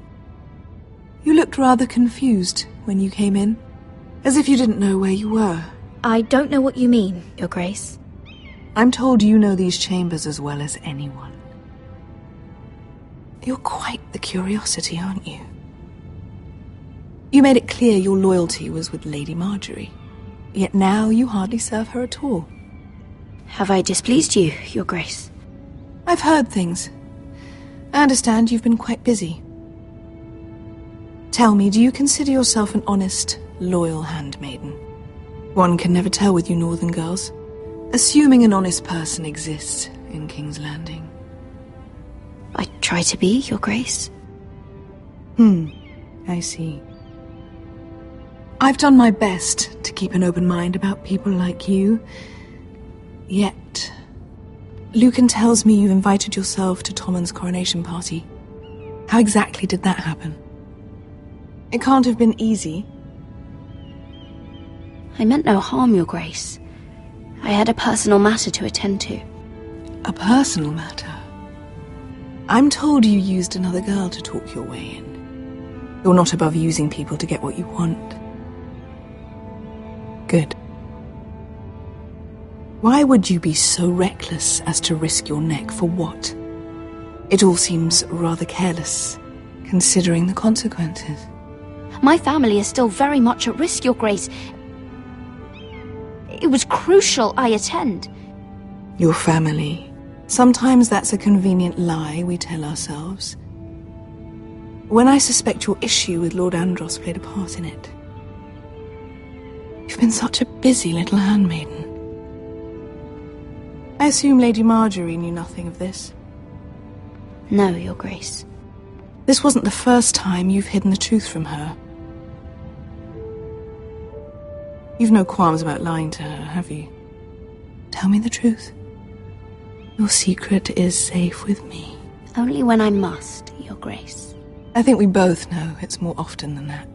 You looked rather confused when you came in, as if you didn't know where you were.
I don't know what you mean, Your Grace.
I'm told you know these chambers as well as anyone. You're quite the curiosity, aren't you? You made it clear your loyalty was with Lady Marjorie. Yet now you hardly serve her at all.
Have I displeased you, Your Grace?
I've heard things. I understand you've been quite busy. Tell me, do you consider yourself an honest, loyal handmaiden? One can never tell with you northern girls. Assuming an honest person exists in King's Landing.
I try to be, Your Grace.
I see. I've done my best to keep an open mind about people like you. Yet, Lucan tells me you invited yourself to Tommen's coronation party. How exactly did that happen? It can't have been easy.
I meant no harm, Your Grace. I had a personal matter to attend to.
A personal matter? I'm told you used another girl to talk your way in. You're not above using people to get what you want. Good. Why would you be so reckless as to risk your neck for what? It all seems rather careless, considering the consequences.
My family is still very much at risk, Your Grace. It was crucial I attend.
Your family. Sometimes that's a convenient lie we tell ourselves. When I suspect your issue with Lord Andros played a part in it. You've been such a busy little handmaiden. I assume Lady Marjorie knew nothing of this.
No, Your Grace.
This wasn't the first time you've hidden the truth from her. You've no qualms about lying to her, have you? Tell me the truth. Your secret is safe with me.
Only when I must, Your Grace.
I think we both know it's more often than that.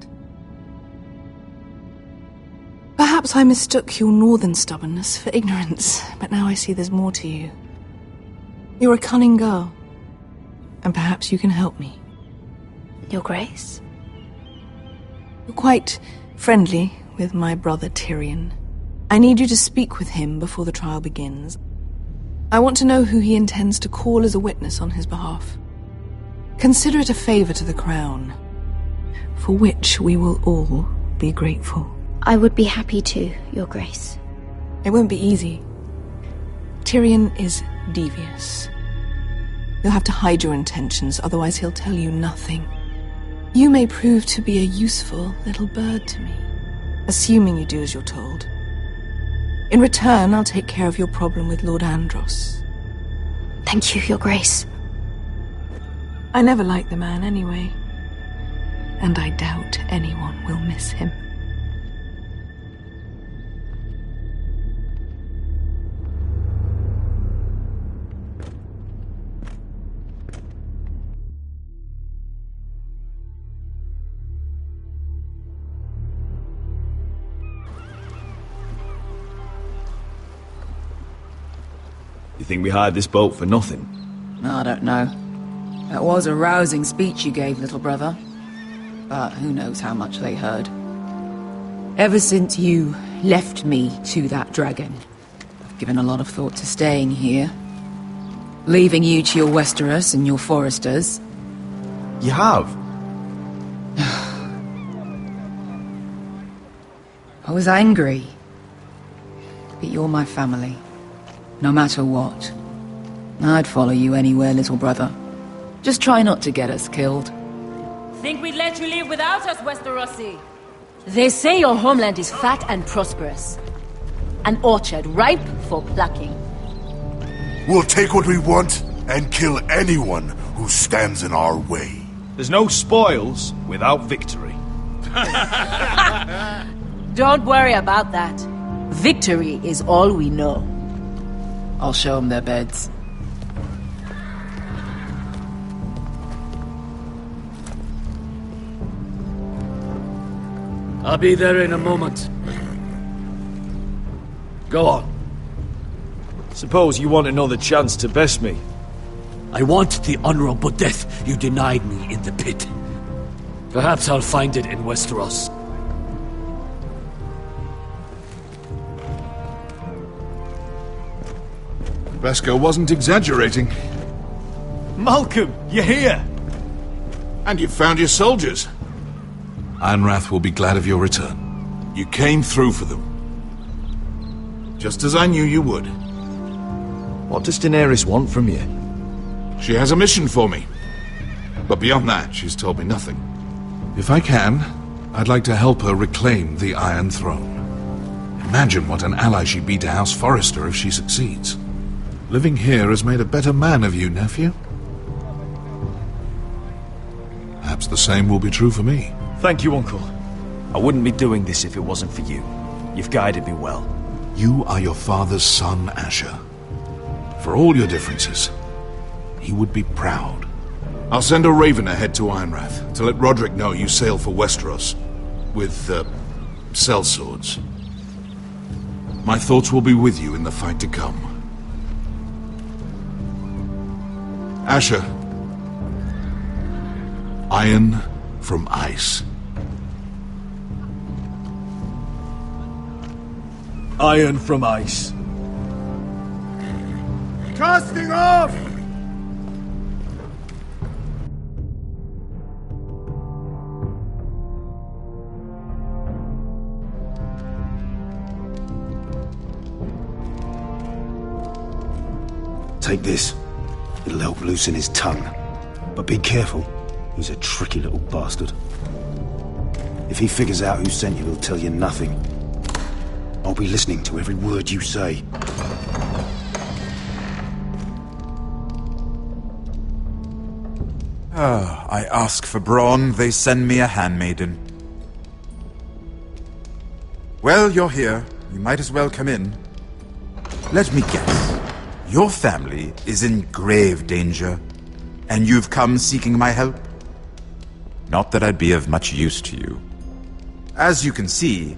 Perhaps I mistook your northern stubbornness for ignorance, but now I see there's more to you. You're a cunning girl, and perhaps you can help me.
Your Grace?
You're quite friendly with my brother Tyrion. I need you to speak with him before the trial begins. I want to know who he intends to call as a witness on his behalf. Consider it a favor to the crown, for which we will all be grateful.
I would be happy to, Your Grace.
It won't be easy. Tyrion is devious. You'll have to hide your intentions, otherwise he'll tell you nothing. You may prove to be a useful little bird to me, assuming you do as you're told. In return, I'll take care of your problem with Lord Andros.
Thank you, Your Grace.
I never liked the man anyway, and I doubt anyone will miss him.
You think we hired this boat for nothing?
I don't know. That was a rousing speech you gave, little brother. But who knows how much they heard. Ever since you left me to that dragon, I've given a lot of thought to staying here. Leaving you to your Westeros and your Foresters.
You have?
I was angry. But you're my family. No matter what. I'd follow you anywhere, little brother. Just try not to get us killed.
Think we'd let you leave without us, Westerosi? They say your homeland is fat and prosperous. An orchard ripe for plucking.
We'll take what we want and kill anyone who stands in our way.
There's no spoils without victory.
Don't worry about that. Victory is all we know.
I'll show them their beds.
I'll be there in a moment. Go on.
Suppose you want another chance to best me.
I want the honorable death you denied me in the pit. Perhaps I'll find it in Westeros.
Beskar wasn't exaggerating.
Malcolm, you're here!
And you've found your soldiers. Ironrath will be glad of your return. You came through for them. Just as I knew you would.
What does Daenerys want from you?
She has a mission for me. But beyond that, she's told me nothing. If I can, I'd like to help her reclaim the Iron Throne. Imagine what an ally she'd be to House Forrester if she succeeds. Living here has made a better man of you, nephew. Perhaps the same will be true for me.
Thank you, Uncle. I wouldn't be doing this if it wasn't for you. You've guided me well.
You are your father's son, Asher. For all your differences, he would be proud. I'll send a raven ahead to Ironrath to let Roderick know you sail for Westeros with, sellswords. My thoughts will be with you in the fight to come. Asher. Iron from ice.
Iron from ice.
Casting off!
Take this. It'll help loosen his tongue. But be careful. He's a tricky little bastard. If he figures out who sent you, he'll tell you nothing. I'll be listening to every word you say.
I ask for brawn, they send me a handmaiden. Well, you're here. You might as well come in. Let me guess. Your family is in grave danger, and you've come seeking my help? Not that I'd be of much use to you. As you can see,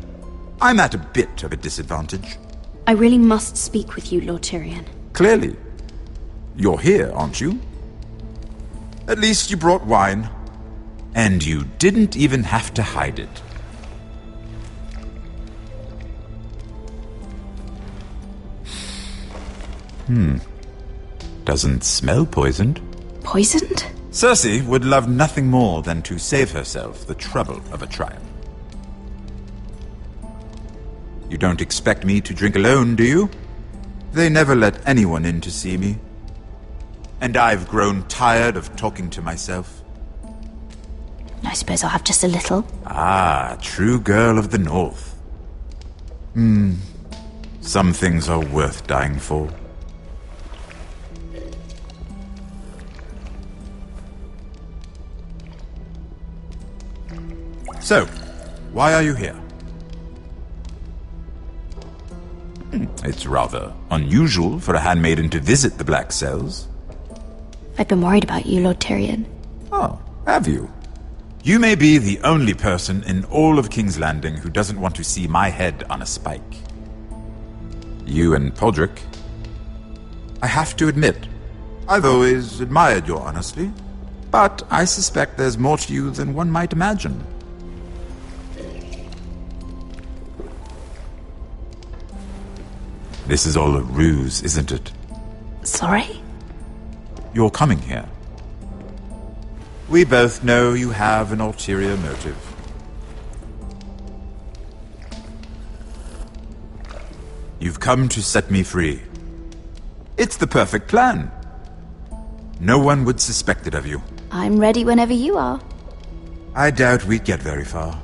I'm at a bit of a disadvantage.
I really must speak with you, Lord Tyrion.
Clearly. You're here, aren't you? At least you brought wine. And you didn't even have to hide it. Doesn't smell poisoned.
Poisoned?
Cersei would love nothing more than to save herself the trouble of a trial. You don't expect me to drink alone, do you? They never let anyone in to see me. And I've grown tired of talking to myself.
I suppose I'll have just a little.
Ah, true girl of the North. Some things are worth dying for. So, why are you here? It's rather unusual for a handmaiden to visit the Black Cells.
I've been worried about you, Lord Tyrion.
Oh, have you? You may be the only person in all of King's Landing who doesn't want to see my head on a spike. You and Podrick. I have to admit, I've always admired your honesty, but I suspect there's more to you than one might imagine. This is all a ruse, isn't it?
Sorry?
You're coming here. We both know you have an ulterior motive. You've come to set me free. It's the perfect plan. No one would suspect it of you.
I'm ready whenever you are.
I doubt we'd get very far.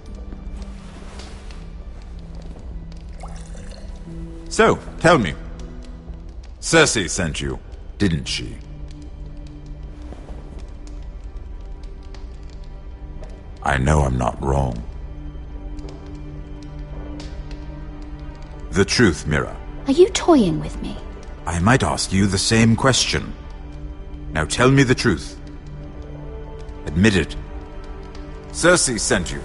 So, tell me. Cersei sent you, didn't she? I know I'm not wrong. The truth, Mira.
Are you toying with me?
I might ask you the same question. Now tell me the truth. Admit it. Cersei sent you.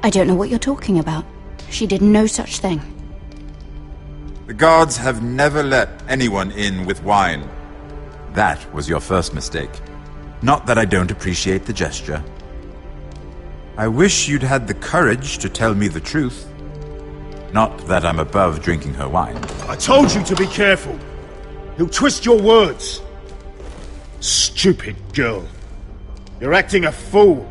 I don't know what you're talking about. She did no such thing.
The guards have never let anyone in with wine. That was your first mistake. Not that I don't appreciate the gesture. I wish you'd had the courage to tell me the truth. Not that I'm above drinking her wine.
I told you to be careful. He'll twist your words. Stupid girl. You're acting a fool.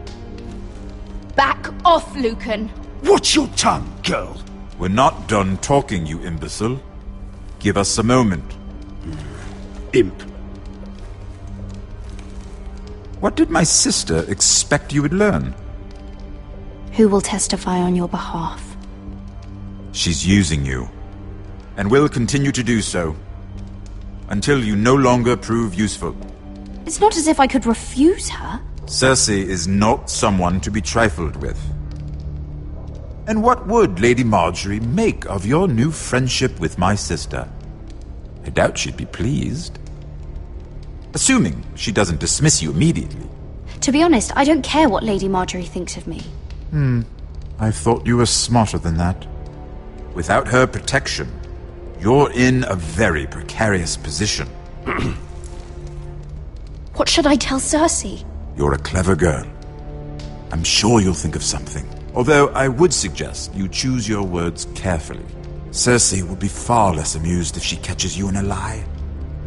Back off, Lucan.
Watch your tongue, girl.
We're not done talking, you imbecile. Give us a moment.
Imp.
What did my sister expect you would learn?
Who will testify on your behalf?
She's using you, and will continue to do so, until you no longer prove useful.
It's not as if I could refuse her.
Cersei is not someone to be trifled with. And what would Lady Marjorie make of your new friendship with my sister? I doubt she'd be pleased. Assuming she doesn't dismiss you immediately.
To be honest, I don't care what Lady Marjorie thinks of me.
I thought you were smarter than that. Without her protection, you're in a very precarious position.
What should I tell Cersei?
You're a clever girl. I'm sure you'll think of something. Although I would suggest you choose your words carefully. Cersei will be far less amused if she catches you in a lie.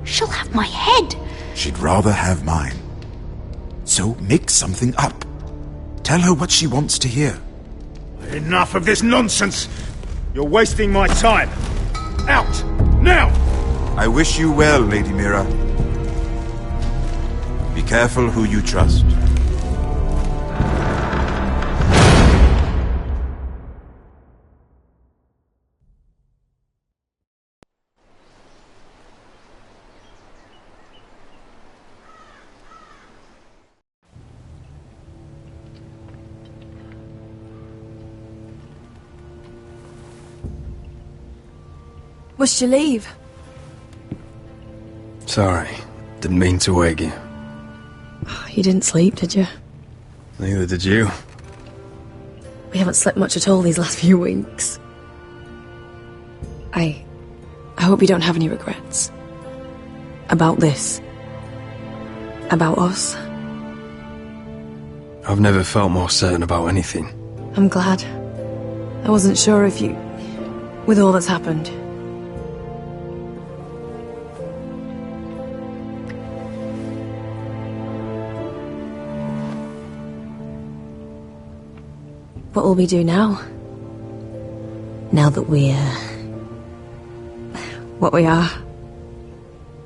She'll have my head.
She'd rather have mine. So make something up. Tell her what she wants to hear.
Enough of this nonsense! You're wasting my time! Out! Now!
I wish you well, Lady Mira. Be careful who you trust.
Must you leave?
Sorry, didn't mean to wake you.
You didn't sleep, did you?
Neither did you.
We haven't slept much at all these last few weeks. I hope you don't have any regrets. About this. About us.
I've never felt more certain about anything.
I'm glad. I wasn't sure if you... with all that's happened. What will we do now? Now that we're... what we are?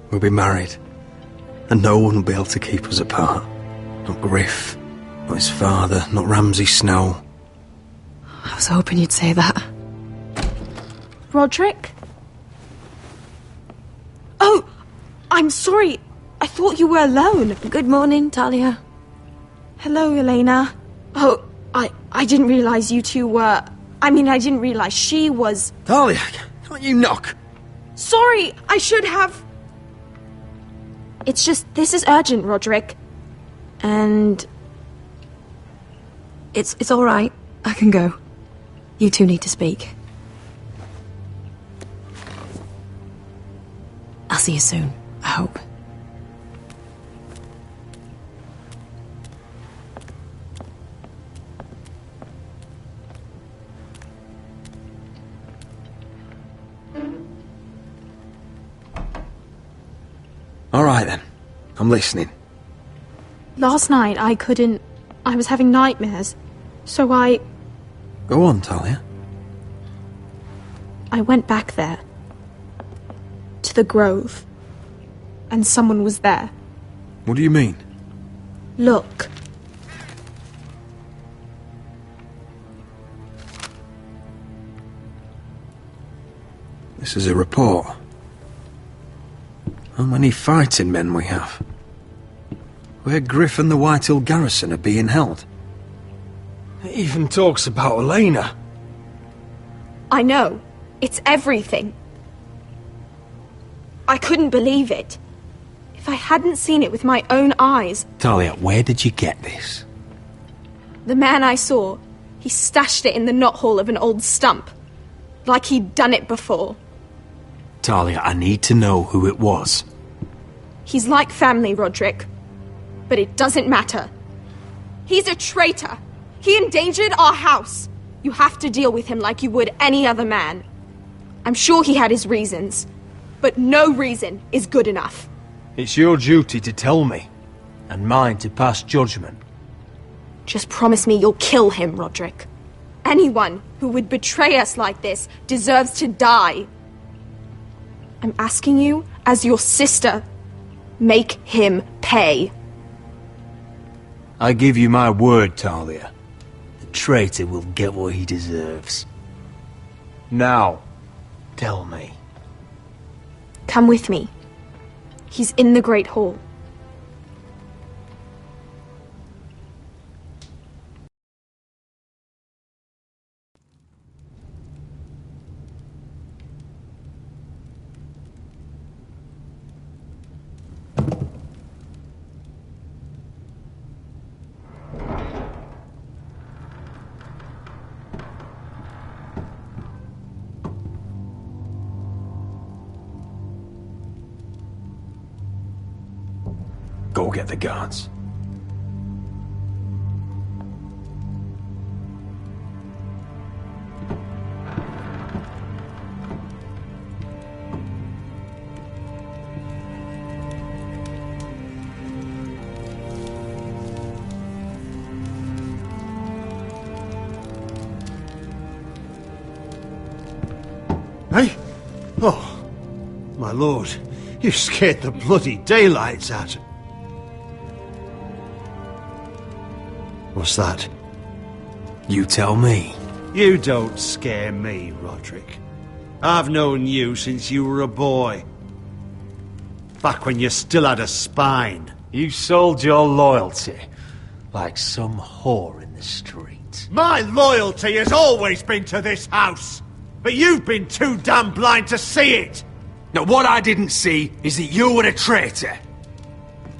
We'll be married. And no one will be able to keep us apart. Not Griff, not his father, not Ramsay Snow.
I was hoping you'd say that.
Roderick? Oh! I'm sorry. I thought you were alone.
Good morning, Talia.
Hello, Elena. Oh, I didn't realize you two were... I mean, I didn't realize she was...
Talia, can't you knock?
Sorry, I should have... It's just, this is urgent, Roderick. And...
It's all right. I can go. You two need to speak. I'll see you soon, I hope.
All right, then. I'm listening.
Last night, I couldn't... I was having nightmares. So
Go on, Talia.
I went back there. To the grove. And someone was there.
What do you mean?
Look.
This is a report. How many fighting men we have? Where Griff and the Whitehill garrison are being held.
It even talks about Elena.
I know. It's everything. I couldn't believe it. If I hadn't seen it with my own eyes...
Talia, where did you get this?
The man I saw, he stashed it in the knothole of an old stump. Like he'd done it before.
Talia, I need to know who it was.
He's like family, Roderick. But it doesn't matter. He's a traitor. He endangered our house. You have to deal with him like you would any other man. I'm sure he had his reasons. But no reason is good enough.
It's your duty to tell me. And mine to pass judgment.
Just promise me you'll kill him, Roderick. Anyone who would betray us like this deserves to die. I'm asking you, as your sister, make him pay.
I give you my word, Talia. The traitor will get what he deserves. Now, tell me.
Come with me. He's in the Great Hall.
Go get the guards.
Hey? Oh, my lord, you scared the bloody daylights out. What's that?
You tell me.
You don't scare me, Roderick. I've known you since you were a boy. Back when you still had a spine.
You sold your loyalty like some whore in the street.
My loyalty has always been to this house. But you've been too damn blind to see it!
Now what I didn't see is that you were a traitor.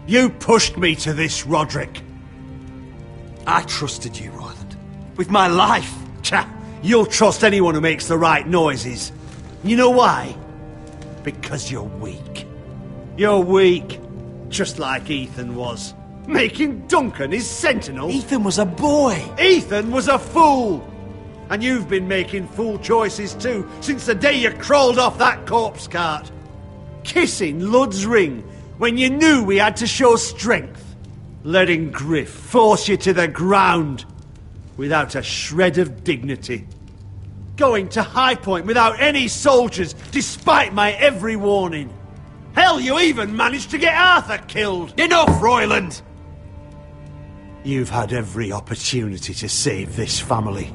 You pushed me to this, Roderick.
I trusted you, Royland. With my life.
Cha! You'll trust anyone who makes the right noises. You know why? Because you're weak. You're weak. Just like Ethan was. Making Duncan his sentinel.
Ethan was a boy.
Ethan was a fool! And you've been making fool choices too, since the day you crawled off that corpse cart. Kissing Lud's ring, when you knew we had to show strength. Letting Griff force you to the ground, without a shred of dignity. Going to High Point without any soldiers, despite my every warning. Hell, you even managed to get Arthur killed!
Enough, Royland!
You've had every opportunity to save this family.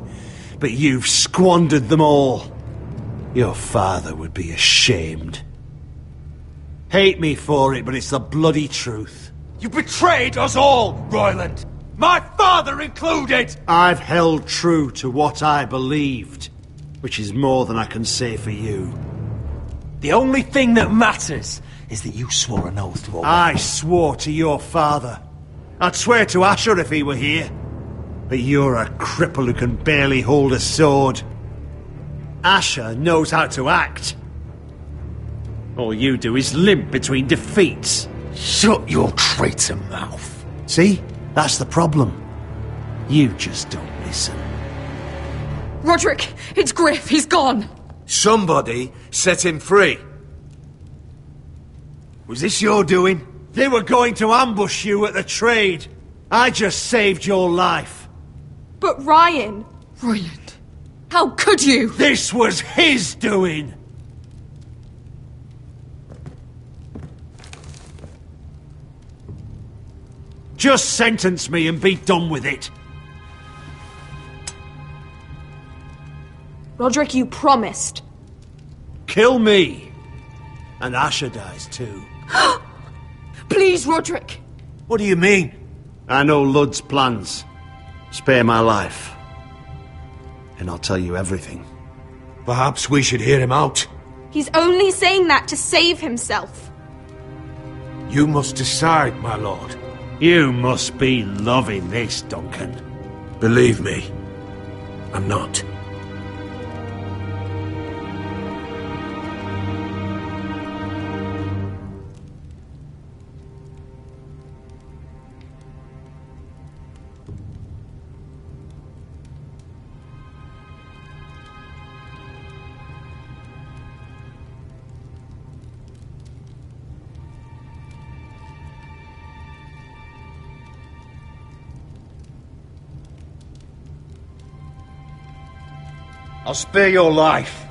But you've squandered them all. Your father would be ashamed. Hate me for it, but it's the bloody truth.
You betrayed us all, Royland! My father included!
I've held true to what I believed, which is more than I can say for you.
The only thing that matters is that you swore an oath to obey.
I swore to your father. I'd swear to Asher if he were here. But you're a cripple who can barely hold a sword. Asher knows how to act. All you do is limp between defeats.
Shut your traitor mouth.
See? That's the problem. You just don't listen.
Roderick! It's Griff! He's gone!
Somebody set him free.
Was this your doing? They were going to ambush you at the trade. I just saved your life.
But Ryan...
Royland.
How could you?
This was his doing! Just sentence me and be done with it.
Roderick, you promised.
Kill me. And Asher dies too.
Please, Roderick.
What do you mean?
I know Lud's plans. Spare my life. And I'll tell you everything.
Perhaps we should hear him out.
He's only saying that to save himself.
You must decide, my lord.
You must be loving this, Duncan.
Believe me, I'm not.
I'll spare your life.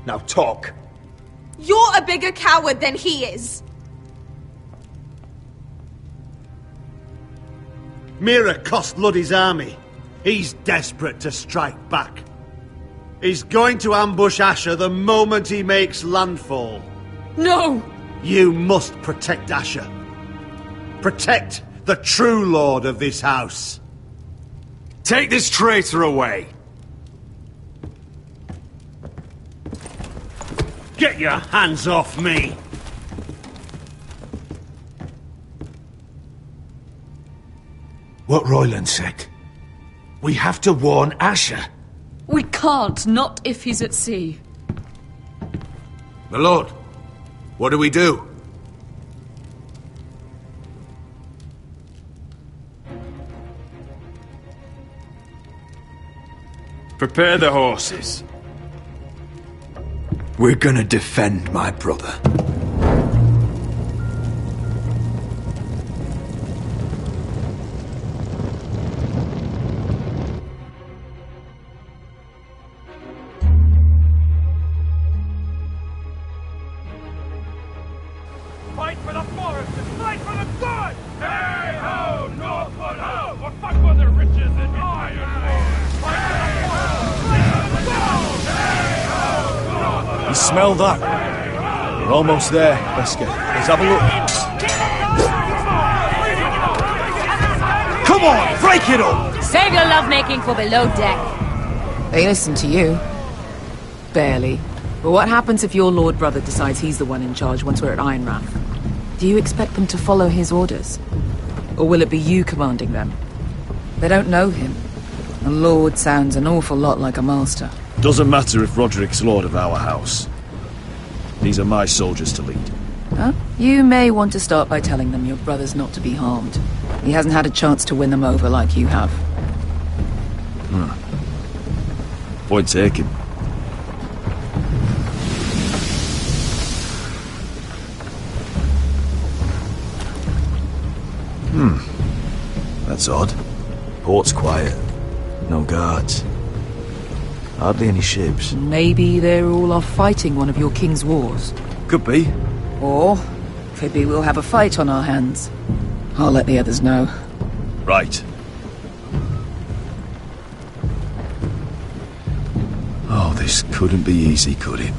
Now talk.
You're a bigger coward than he is.
Mira cost Lud his army. He's desperate to strike back. He's going to ambush Asher the moment he makes landfall.
No!
You must protect Asher. Protect the true lord of this house.
Take this traitor away.
Get your hands off me!
What Royland said. We have to warn Asher.
We can't, not if he's at sea.
My lord, what do we do?
Prepare the horses.
We're gonna defend my brother.
Fight for the forest and fight for the sun! Hey ho, Northwood ho! We'll fight for the riches and iron! Fight for the forest! Fight for the gold! Hey ho, Northwood!
You smell that? We're almost there. Let's have a look.
Come on, break it up!
Save your lovemaking for below deck.
They listen to you. Barely. But what happens if your lord brother decides he's the one in charge once we're at Ironrath? Do you expect them to follow his orders? Or will it be you commanding them? They don't know him. A lord sounds an awful lot like a master.
Doesn't matter if Roderick's lord of our house. These are my soldiers to lead.
Huh? You may want to start by telling them your brother's not to be harmed. He hasn't had a chance to win them over like you have.
Point taken. That's odd. Port's quiet. No guards. Hardly any ships.
Maybe they're all off fighting one of your king's wars.
Could be.
Or could be we'll have a fight on our hands. I'll let the others know.
Right. Oh, this couldn't be easy, could it?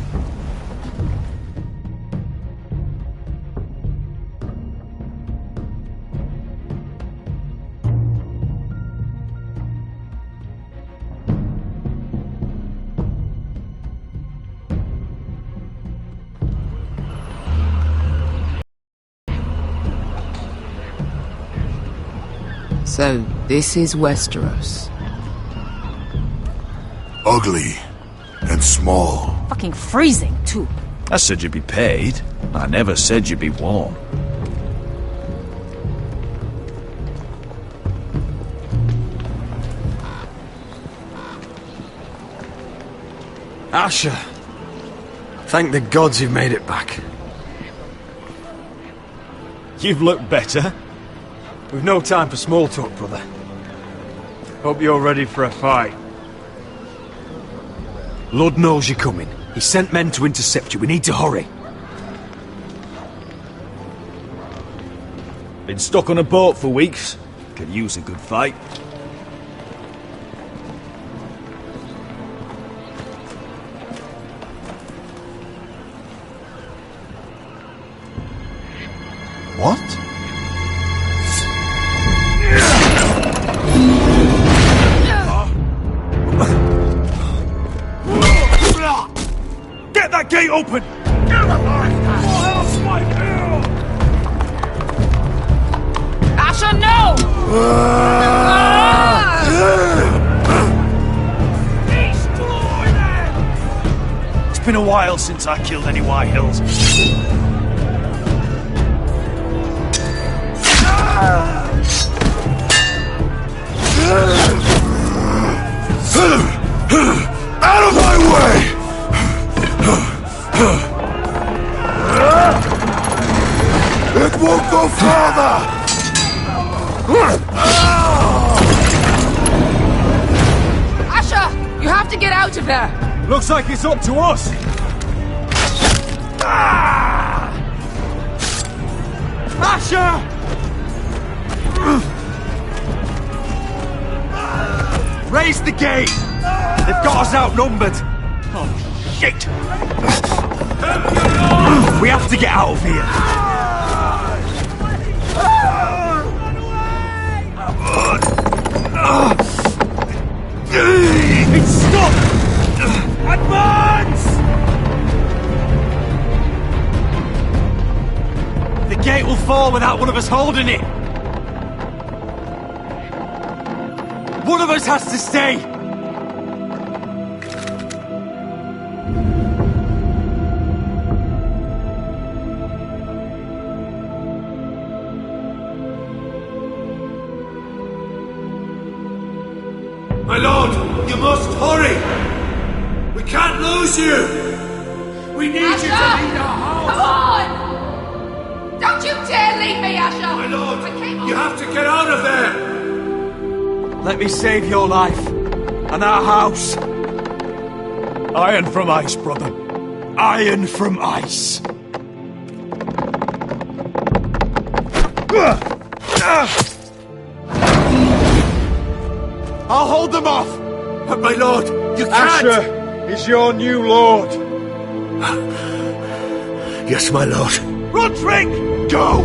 So, this is Westeros.
Ugly and small.
Fucking freezing, too.
I said you'd be paid. I never said you'd be warm.
Asher. Thank the gods you've made it back.
You've looked better.
We've no time for small talk, brother. Hope you're ready for a fight. Lord knows you're coming. He sent men to intercept you. We need to hurry.
Been stuck on a boat for weeks. Could use a good fight.
What?
Get that gate open!
Asher, no!
It's been a while since I killed any White Hills.
Out of my way! It won't go farther!
Asher, you have to get out of there!
Looks like it's up to us! Asher! Raise the gate! They've got us outnumbered! Oh, shit! We have to get out of here! It's stuck! Advance! The gate will fall without one of us holding it! One of us has to stay!
My lord, you must hurry! We can't lose you! We need you to leave our house!
Come on! Don't you dare leave me, Asher!
My lord, you have to get out of there!
Let me save your life, and our house. Iron from ice, brother. Iron from ice. I'll hold them off!
But my lord, you can't!
Asher is your new lord.
Yes, my lord.
Roderick! Go!